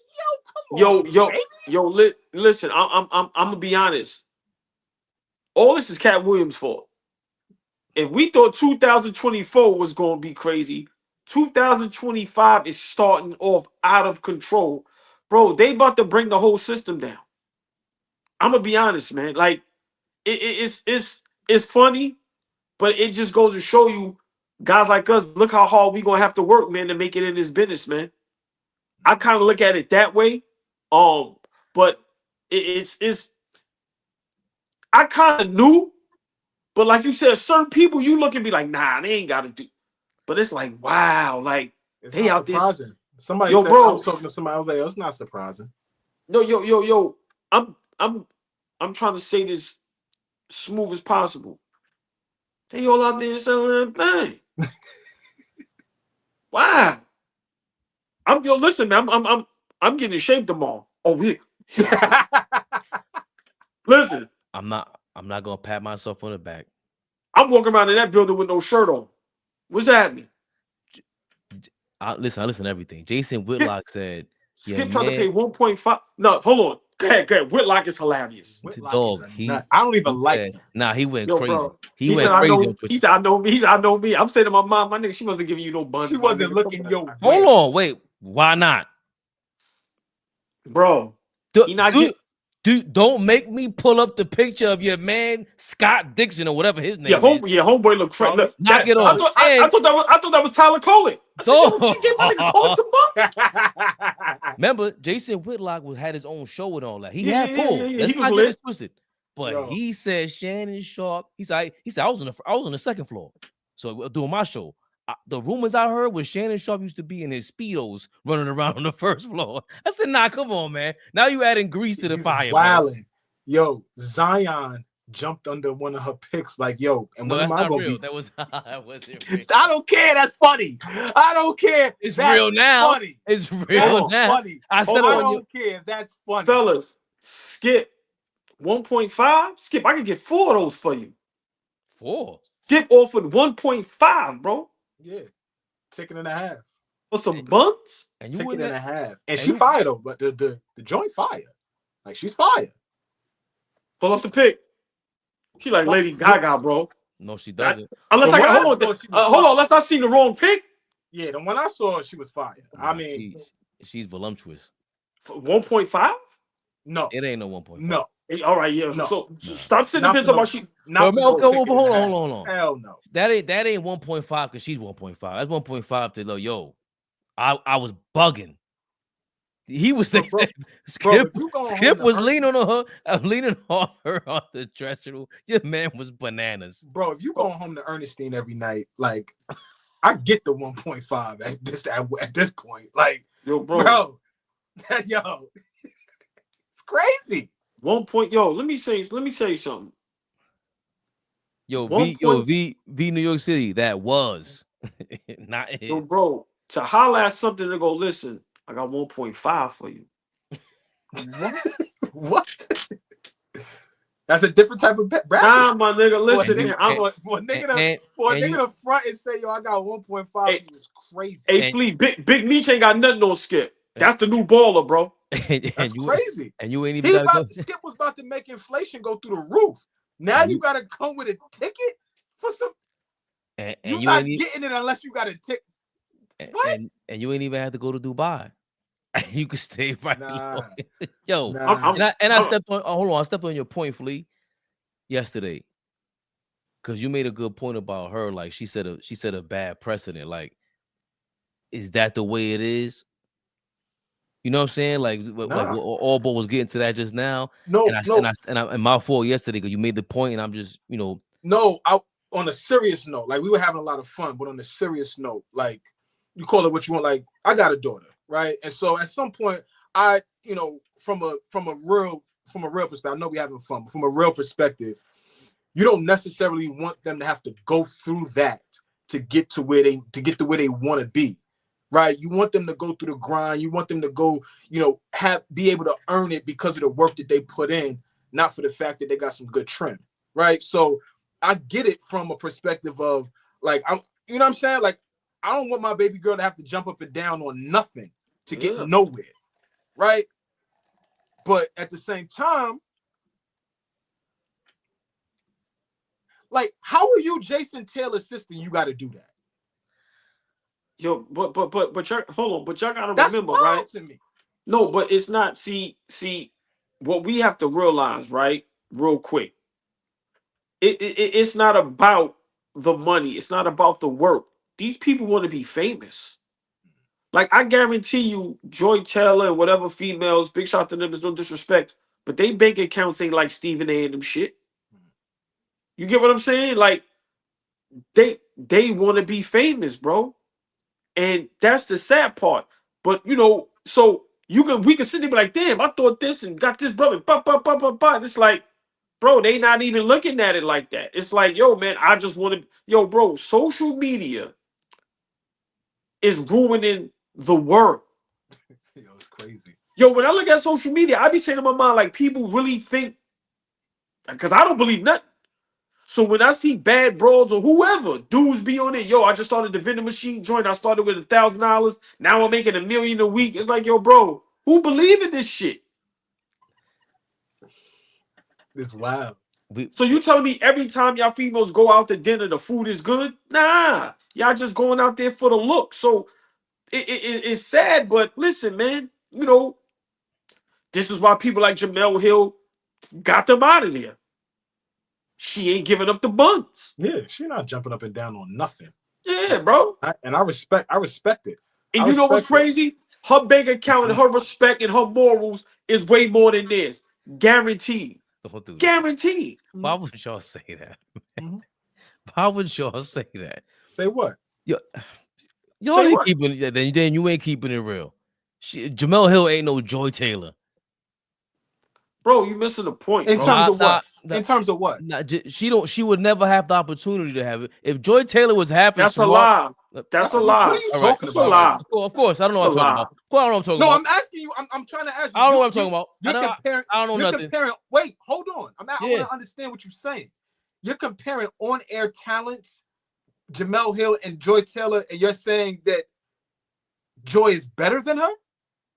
yo, come on, baby. Listen, I'm gonna be honest. All this is Cat Williams' fault. If we thought 2024 was gonna be crazy, 2025 is starting off out of control. Bro, they about to bring the whole system down. I'm gonna be honest, man. Like, it's funny. But it just goes to show you, guys like us, look how hard we gonna have to work, man, to make it in this business, man. I kind of look at it that way. But it's I kind of knew, but like you said, certain people you look and be like, nah, they ain't gotta do. But it's like, wow, like it's they out there. Somebody said, bro, I was talking to somebody, I was like, oh, it's not surprising. No, yo, I'm trying to say this smooth as possible. They all out there selling that thing. Wow. Listen, man, I'm getting in shape tomorrow. Oh, we listen. I'm not gonna pat myself on the back. I'm walking around in that building with no shirt on. What's that mean? I listen to everything. Jason Whitlock said Skip tried to pay 1.5. No, hold on. Go ahead. Whitlock is hilarious. Dog, I don't even like him. Nah, he went crazy. Bro, he went crazy. He said, I know me. He said, I know me. I'm saying to my mom, my nigga, she wasn't giving you no bun. She wasn't looking your way. Hold on, wait. Why not? Bro, don't make me pull up the picture of your man Scott Dixon or whatever his name is. Homeboy look crazy. Knock it off. I thought that was Tyler Cohen. I said, she gave my nigga Cohen some bucks. Remember, Jason Whitlock had his own show and all that. He had pull. Let's not get it twisted. But he said Shannon Sharp. He said I was on the second floor, so doing my show. The rumors I heard was Shannon Sharp used to be in his Speedos running around on the first floor. I said, nah, come on, man. Now you adding grease to the fire. Wilding. Yo, Zion jumped under one of her picks like, yo, and no, when am I gonna be? That wasn't real. I don't care. That's funny. I don't care. It's real now. Funny. It's real now. Funny. I don't care. That's funny. Fellas, Skip 1.5. Skip, I can get 4 of those for you. 4? Skip offered 1.5, bro. Yeah. Ticket and a half. For some buns? And you ticket and a half. And she fired though, but the joint fire. Like she's fired. Pull up the pic. She like Lady Gaga, bro. No, she doesn't. Unless hold on, unless I seen the wrong pic. Yeah, the one I saw, she was fired. I mean, she's voluptuous. 1.5? No, it ain't no 1.5. No, Hey, all right, yeah. No. So stop sitting Not there for about no- she. Not for Well, no okay, well, ticket hold and a on, half. hold on. Hell no. That ain't 1.5 because she's 1.5. That's 1.5 to low. Yo, I was bugging. He was Bro, thinking bro, if you going home Skip to was Ernest- leaning on her, leaning on her on the dressing room. Your man was bananas. Bro, if you going home to Ernestine every night, like I get the 1.5 at this point. Like, Yo, bro. yo, it's crazy. 1 point. Yo, let me say you something. Yo, 1 V New York City. That was not it. Yo, bro, to holler at something to go, listen, I got 1.5 for you. What? That's a different type of bracket. Nah, my nigga, listen, for man. a nigga to front and say, yo, I got 1.5 is crazy. Hey, Flea, Big Meech ain't got nothing on Skip. That's the new baller, bro. That's crazy. And you ain't even Skip was about to make inflation go through the roof. Now you gotta come with a ticket for some. You're not getting it unless you got a ticket. What? And you ain't even have to go to Dubai. You could stay right. Yo, nah. I stepped on. Hold on, I stepped on your point, Flea, yesterday, because you made a good point about her. Like she said a bad precedent. Like, is that the way it is? You know what I'm saying? Like AllBall was getting to that just now. No, and my fault yesterday because you made the point, and I'm just No, on a serious note, like we were having a lot of fun, but on a serious note, like you call it what you want. Like I got a daughter, right? And so at some point, I, from a real perspective, I know we having fun, but from a real perspective, you don't necessarily want them to have to go through that to get to where they want to be, right? You want them to go through the grind. You want them to go, be able to earn it because of the work that they put in, not for the fact that they got some good trim, right? So I get it from a perspective of like, you know what I'm saying? Like, I don't want my baby girl to have to jump up and down on nothing to get nowhere, right? But at the same time, like, how are you Jason Taylor's sister? You got to do that. Yo, but y'all, hold on, but y'all gotta That's remember, wild right? to me. No, but it's not. See, what we have to realize, right? Real quick, it's not about the money. It's not about the work. These people want to be famous. Like I guarantee you, Joy Taylor and whatever females, big shout to them, there's no disrespect, but they bank accounts ain't like Stephen A and them shit. You get what I'm saying? Like they want to be famous, bro. And that's the sad part. But so we can sit there and be like, damn, I thought this and got this brother. And it's like, bro, they not even looking at it like that. It's like, yo, man, I just want to, bro, social media is ruining the world. Yo, it's crazy. Yo, when I look at social media, I be saying in my mind, like, people really think, because I don't believe nothing. So when I see bad broads or whoever, dudes be on it, yo, I just started the vending machine joint. I started with $1,000. Now I'm making $1 million a week. It's like, yo, bro, who believe in this shit? It's wild. So you telling me every time y'all females go out to dinner, the food is good? Nah, y'all just going out there for the look. So it's sad, but listen, man, this is why people like JEMELE Hill got them out of there. She ain't giving up the buns. Yeah, she not jumping up and down on nothing. Yeah, bro. I respect it. And you know what's crazy? Her bank account and her respect and her morals is way more than this. Guaranteed. Guaranteed. Why would y'all say that? Why would y'all say that? Say what? Y'all ain't keeping it. Then you ain't keeping it real. JEMELE Hill ain't no Joy Taylor. Bro, you missing the point. In terms of what? In terms of what? She would never have the opportunity to have it. If Joy Taylor was happy, that's a lie. That's a lie. What are you talking about? Lie. Of course, I don't know what I'm talking about. I don't know what I'm talking about. No, I'm asking you. I'm trying to ask you. I don't know what I'm talking about. You're comparing. I don't know nothing. Wait, hold on. I want to understand what you're saying. You're comparing on-air talents, JEMELE Hill and Joy Taylor, and you're saying that Joy is better than her?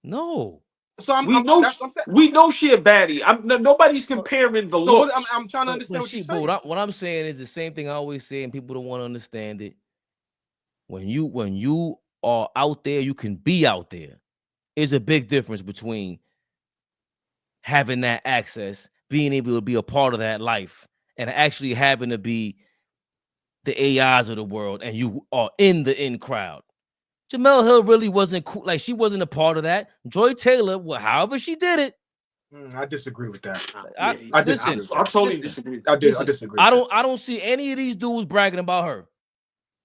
No. So we know she a baddie. Nobody's comparing the looks. I'm trying to understand what you're saying. What I'm saying is the same thing I always say, and people don't want to understand it. When you are out there, you can be out there. There's a big difference between having that access being able to be a part of that life and actually having to be the AIs of the world, and you are in the in crowd. Jemele Hill really wasn't cool. Like, she wasn't a part of that. Joy Taylor, well, however she did it. I disagree with that. I totally disagree. I disagree. I don't see any of these dudes bragging about her.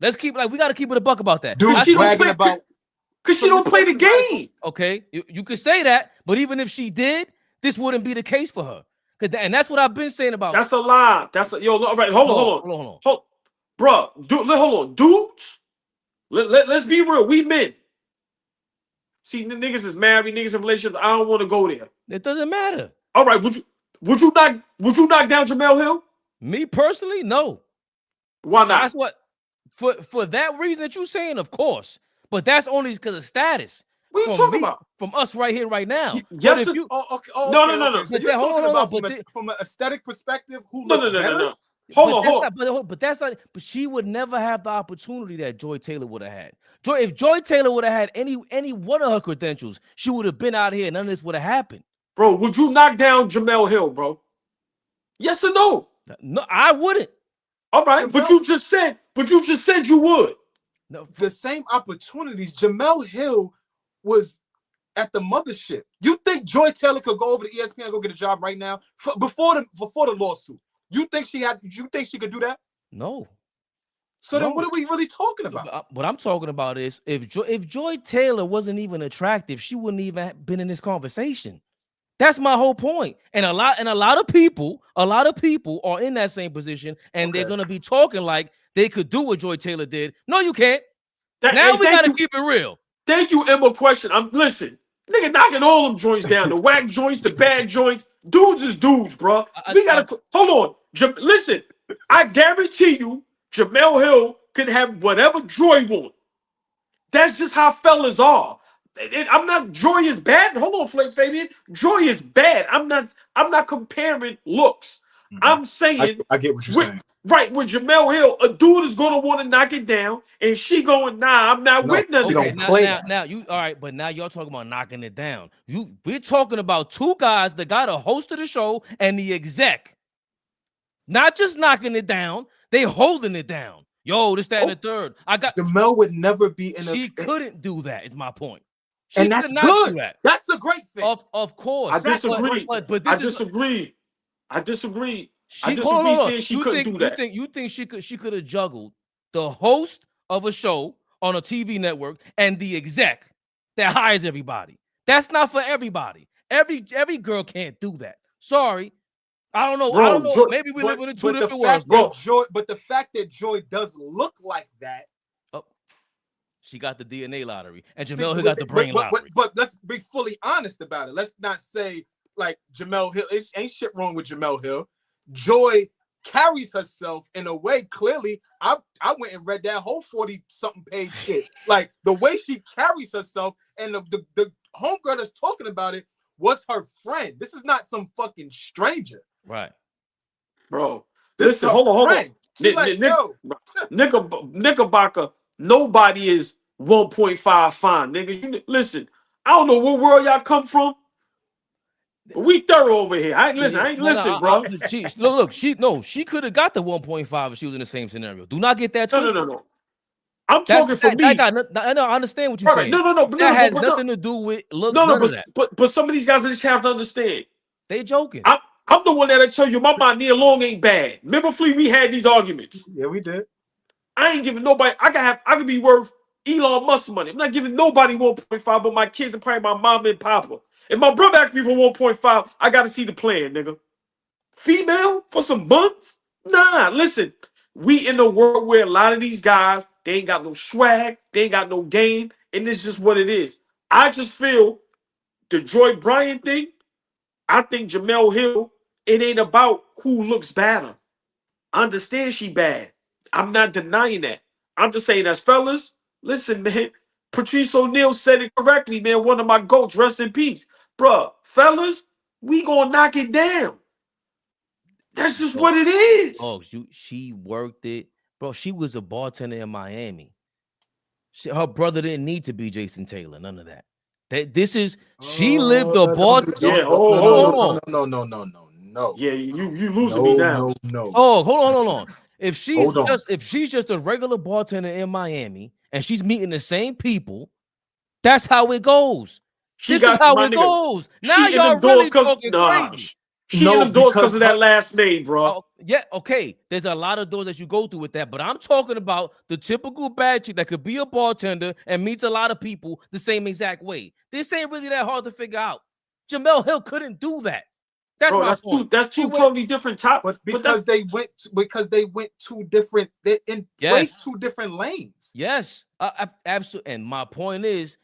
Let's keep we got to keep it a buck about that. Dudes bragging about because she don't play the game. Okay, you could say that, but even if she did, this wouldn't be the case for her. And that's what I've been saying about. That's a lie. All right. Hold on. Bro, hold on, dudes. Let's be real. We men. See, the niggas is married, niggas in relationships. I don't want to go there. It doesn't matter. All right, would you knock down Jemele Hill? Me personally, no. Why not? That's what for that reason that you're saying, of course. But that's only because of status. What are you talking about? From us right here, right now. Yes. Okay. No. So you're talking about from an aesthetic perspective, who looks better? No. Hold on. But that's not. But she would never have the opportunity that Joy Taylor would have had. If Joy Taylor would have had any one of her credentials, she would have been out here, and none of this would have happened. Bro, would you knock down Jemele Hill, bro? Yes or no? No, I wouldn't. All right, but you just said you would. No, the same opportunities. Jemele Hill was at the mothership. You think Joy Taylor could go over to ESPN and go get a job right now before the lawsuit? You think she could do that? No. So then what are we really talking about? What I'm talking about is if Joy Taylor wasn't even attractive, she wouldn't even have been in this conversation. That's my whole point. And a lot of people are in that same position, and they're gonna be talking like they could do what Joy Taylor did. No, you can't. We gotta keep it real. Thank you, Emma. Question. Listen, nigga, knocking all them joints down, the whack joints, the bad joints. Dudes is dudes, bro. We gotta hold on. Listen, I guarantee you, Jemele Hill can have whatever Joy wants. That's just how fellas are. I'm not. Joy is bad. Hold on, Fabian. Joy is bad. I'm not comparing looks. Mm-hmm. I'm saying I get what you're saying. Right, with Jemele Hill, a dude is gonna want to knock it down, and she going, nah, I'm not with none of that. Now you all right, but now y'all talking about knocking it down. We're talking about two guys, the guy, the host of the show, and the exec. Not just knocking it down, they holding it down. Yo, this, that, and the third. Jemele would never be in. She couldn't do that. Is my point. And that's good. That's a great thing. Of course. I disagree. But I disagree. I disagree. Saying she couldn't do that. You think she could have juggled the host of a show on a TV network and the exec that hires everybody? That's not for everybody. Every girl can't do that. Sorry. I don't know. Bro, I don't know. Maybe we live in two different worlds, bro. But the fact that Joy does look like that. She got the DNA lottery, and Jemele Hill got the brain lottery. But let's be fully honest about it. Let's not say like Jemele Hill. It ain't shit wrong with Jemele Hill. Joy carries herself in a way. Clearly, I went and read that whole 40-something page shit. Like the way she carries herself, and the homegirl that's talking about it was her friend. This is not some fucking stranger, right, bro? Listen, hold on. Knickerbocker. Nobody is 1.5 fine, niggas. Listen, I don't know what world y'all come from, but we thorough over here. I ain't listen, bro. She could have got the 1.5 if she was in the same scenario. Do not get that twisted. No. I'm talking for me. I understand what you're saying. No. That has nothing to do with looks. But some of these guys in this have to understand. They joking. I'm the one that'll tell you my mind Nia Long ain't bad. Remember, Flea, we had these arguments. Yeah, we did. I ain't giving nobody. I could be worth Elon Musk money. I'm not giving nobody 1.5, but my kids and probably my mom and papa. If my brother asks me for 1.5, I gotta see the plan, nigga. Female for some buns? Nah, listen. We in a world where a lot of these guys, they ain't got no swag, they ain't got no game, and it's just what it is. I just feel the Joy Bryant thing. I think Jemele Hill. It ain't about who looks better. I understand she bad. I'm not denying that. I'm just saying, as fellas, listen, man. Patrice O'Neal said it correctly, man. One of my goats, rest in peace. Bruh, fellas, we gonna knock it down. That's just what it is. Oh, she worked it. Bro, she was a bartender in Miami. Her brother didn't need to be Jason Taylor. None of that. She lived a bartender. No. no. Yeah, you losing me now. No. Oh, hold on. If she's Hold on. just a regular bartender in Miami and she's meeting the same people, that's how it goes. She This got is how my it nigga. goes. Now She in y'all them doors really because talking crazy. She in them doors because of that last name, bro. Oh, yeah, okay. There's a lot of doors that you go through with that, but I'm talking about the typical bad chick that could be a bartender and meets a lot of people the same exact way. This ain't really that hard to figure out. Jemele Hill couldn't do that. That's Bro, my point. That's two totally different topics. But because they went two different, they're in way two different lanes. Yes, absolutely. And my point is,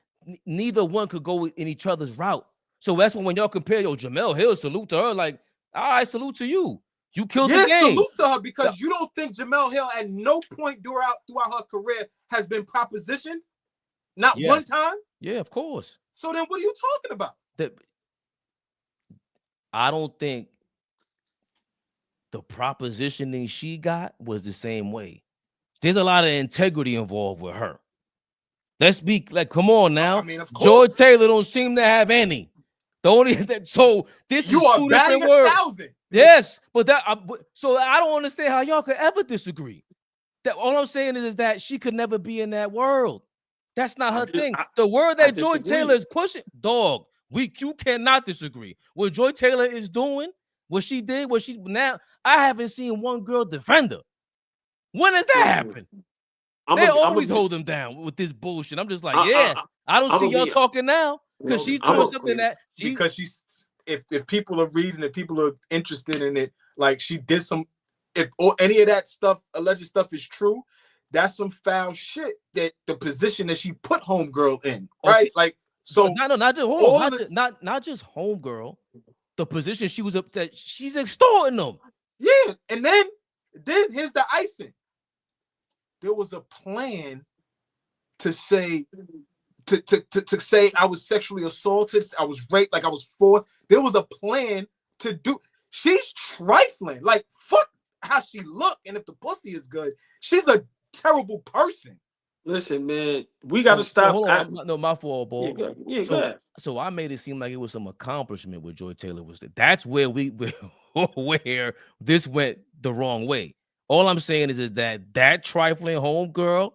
neither one could go in each other's route. So that's when y'all compare, Jemele Hill, salute to her, like, all right, salute to you. You killed the game. Salute to her because you don't think Jemele Hill at no point throughout her career has been propositioned? Not one time? Yeah, of course. So then what are you talking about? I don't think the propositioning she got was the same way. There's a lot of integrity involved with her. Let's be like, come on now. I mean, of course. George Taylor don't seem to have any. The only that so this you is are two batting different words. 1,000. Yes, but so I don't understand how y'all could ever disagree. That all I'm saying is that she could never be in that world. That's not her thing. The word that Joy Taylor is pushing, dog. You cannot disagree. What Joy Taylor is doing, what she did, what she's now. I haven't seen one girl defend her. When does that happen? They always hold them down with this bullshit. I'm just like, I don't see y'all talking now because she's doing something that because she's if people are reading and people are interested in it, like she did some. If any of that stuff, alleged stuff, is true, that's some foul shit. That the position that she put homegirl in, right? Okay. Like so. No, not just not just homegirl. The position she was up that she's extorting them. Yeah, and then here's the icing. There was a plan to say to say I was sexually assaulted, I was raped, like I was forced. There was a plan to do. She's trifling. Like fuck how she look, and if the pussy is good, she's a terrible person. Listen, man, we got to stop. Hold on, no, my fault, ball. Yeah, so I made it seem like it was some accomplishment with Joy Taylor. That's where where this went the wrong way. All I'm saying is that trifling homegirl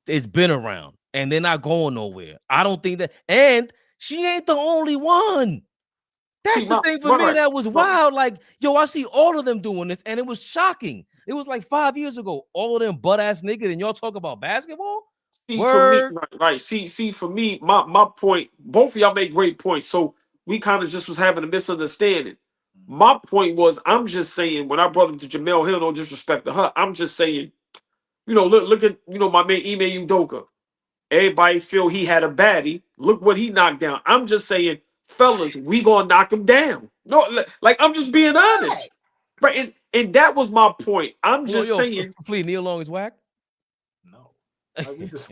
has been around, and they're not going nowhere. I don't think that, and she ain't the only one. That's the thing for me that was wild. Like, yo, I see all of them doing this, and it was shocking. It was like 5 years ago. All of them butt-ass niggas, and y'all talk about basketball? See, for me, right. See, for me, my point, both of y'all make great points. So we kind of just was having a misunderstanding. My point was, I'm just saying, when I brought him to Jemele Hill, no disrespect to her, I'm just saying, look at, my man Ime Udoka. Everybody feel he had a baddie. Look what he knocked down. I'm just saying, fellas, we gonna knock him down. No, like I'm just being honest, right? And that was my point. I'm just saying. Please, Neil Long is whack. No,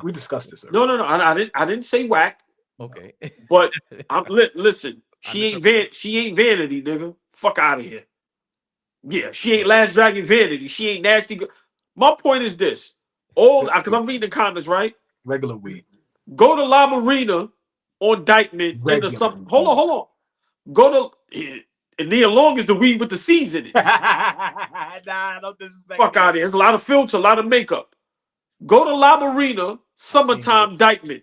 we discussed this. No. I didn't say whack. Okay, but listen. She ain't vanity, nigga. Fuck out of here. Yeah, she ain't Last Dragon vanity. She ain't nasty. My point is this: because I'm reading the comments, right? Regular weed. Go to La Marina on Dykeman in the summer. Hold on. Go to and Neil Long is the weed with the C's in it. Nah, don't disrespect. Fuck out of here. There's a lot of filter, a lot of makeup. Go to La Marina, summertime Dykeman.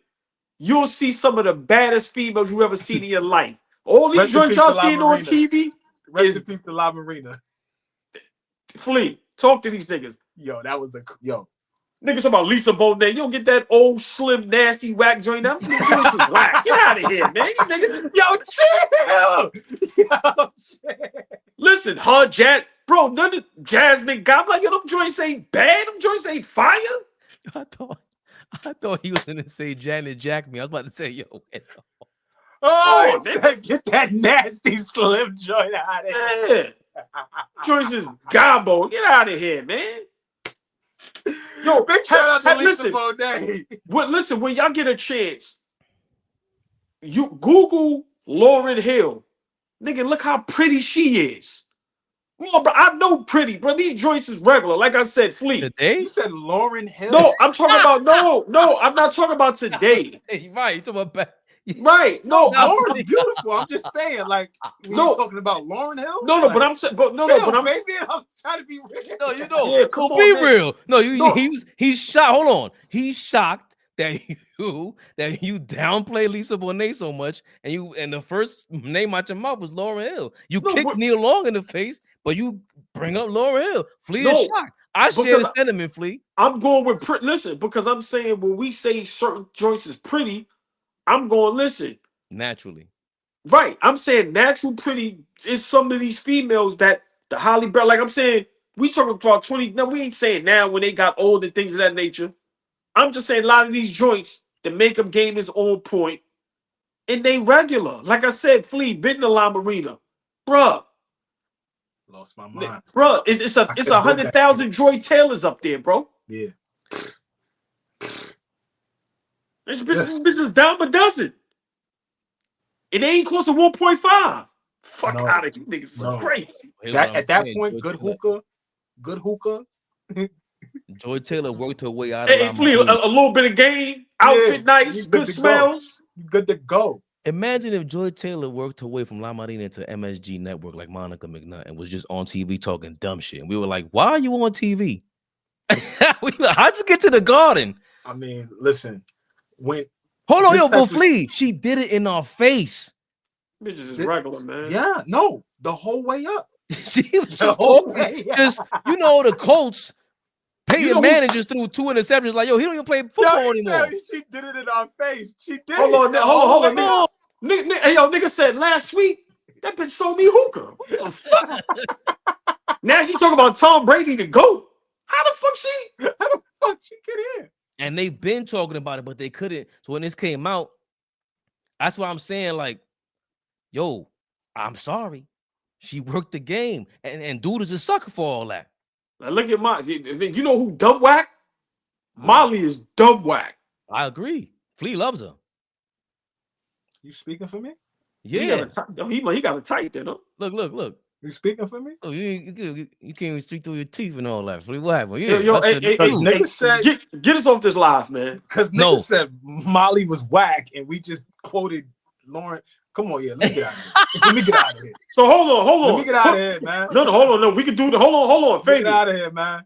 You'll see some of the baddest females you ever seen in your life. All these joints y'all seeing on TV. Rest in peace to La Marina. Flea, talk to these niggas. Yo, that was niggas talking about Lisa Bonet. You don't get that old, slim, nasty, whack joint. Them joints is whack. Get out of here, man. You niggas, chill. Listen, her Jazz, bro. None of Jasmine got like yo. Them joints ain't bad. Them joints ain't fire. I thought he was gonna say Janet Jack me. I was about to say, yo. Get that nasty slim joint out of here. Joints is gobbo. Get out of here, man. Yo, big shout out to Lisa Bonet. Listen, when y'all get a chance, you Google Lauryn Hill. Nigga, look how pretty she is. No, bro, I know pretty, bro. These joints is regular. Like I said, Flea. Today? You said Lauryn Hill? No, I'm talking about no, I'm not talking about today. Hey, right, you talking about Right? No, Lauren's beautiful. I'm just saying, like, when No. you're talking about Lauren Hill. no, like, but I'm saying, but I'm baby, I'm trying to be real. No, you know. Yeah, come So on, be man. real. No, No. he's shocked. Hold on. He's shocked that you downplay Lisa Bonet so much, and the first name out your mouth was Lauryn Hill. You No, kicked but- Neil Long in the face, but you bring up Lauryn Hill. Flea No, is shocked. I share because the sentiment, Flea. I'm going with pretty. Listen, because I'm saying when we say certain joints is pretty, I'm going listen. Naturally. Right, I'm saying natural pretty is some of these females that the Holly Berry. Like I'm saying, we talking about 20. No, we ain't saying now when they got old and things of that nature. I'm just saying a lot of these joints, the makeup game is on point, and they regular. Like I said, Flea, been in the La Marina, bruh. Lost my mind. Bruh, it's couldn't go 100,000 Joy Taylors up there, bro. Yeah. This bitch is down a dozen. It ain't close to 1.5. Fuck No. out of you niggas. No. Crazy. Here's That what I'm at that saying, point, Joy good Taylor- hookah. Joy Taylor worked her way out of Hey, La Flea, Marina. a little bit of game, outfit Yeah, nice, you good to go. smells. You good to go. Imagine if Joy Taylor worked her way from La Marina to MSG Network like Monica McNutt and was just on TV talking dumb shit. And we were like, why are you on TV? How'd you get to the Garden? I mean, listen, when Hold on, This yo, type but of- Flea, she did it in our face. Bitches is Th- regular, man. yeah, no, the whole way up. She was The just whole talking, way up. just the Colts paying You know who- managers through 2 interceptions. Like, yo, he don't even play football Yo, anymore. she did it in our face. She did. Hold on, it. hold on, Oh, nigga. Hey, yo, nigga said last week that bitch sold me hookah. What the fuck? Now she talking about Tom Brady the GOAT. How the fuck she? How the fuck she get in? and they've been talking about it, but they couldn't. So when this came out, that's why I'm saying, like, yo, I'm sorry. She worked the game, and dude is a sucker for all that. Now look at my. You know who dumb whack? Molly is dumb whack. I agree. Flea loves her. You speaking for me? Yeah. He got a tight then, huh? Look. You speaking for me? Oh, you can't even speak through your teeth and all that. Flea, what happened? Yo, Yeah, hey, Because niggas said, get us off this live, man. because No. niggas said Molly was whack, and we just quoted Lauren. Come on, yeah, let me get out of here. Let me get out of here. So hold on. Let me get out of here, man. No, hold on. No, we can do the. Hold on, Let me get Fabian. out of here, man.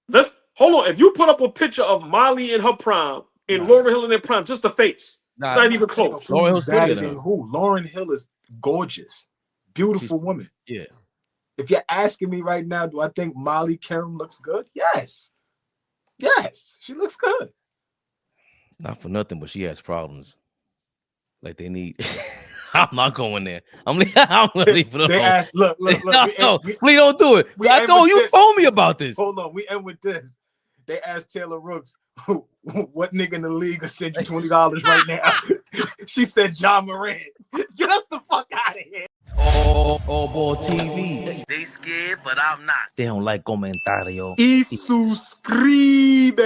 Let's hold on. If you put up a picture of Molly in her prime and Nah. Lauryn Hill in their prime, just the face, Nah, it's not even close. Lauryn Hill's Who's better prettier than than her. who? Lauren Hill is gorgeous, beautiful woman. Yeah. If you're asking me right now, do I think Molly Karam looks good? Yes. Yes, she looks good. Not for nothing, but she has problems. Like they need. I'm not going there. I'm gonna leave it alone. They asked, look. No, please don't do it. we I end know with you this. told me about this. Hold on, we end with this. They asked Taylor Rooks, what nigga in the league will send you $20 right now? She said John Moran. Get us the fuck out of here. AllBall TV. They scared, but I'm not. They don't like comentario. Y suscribe.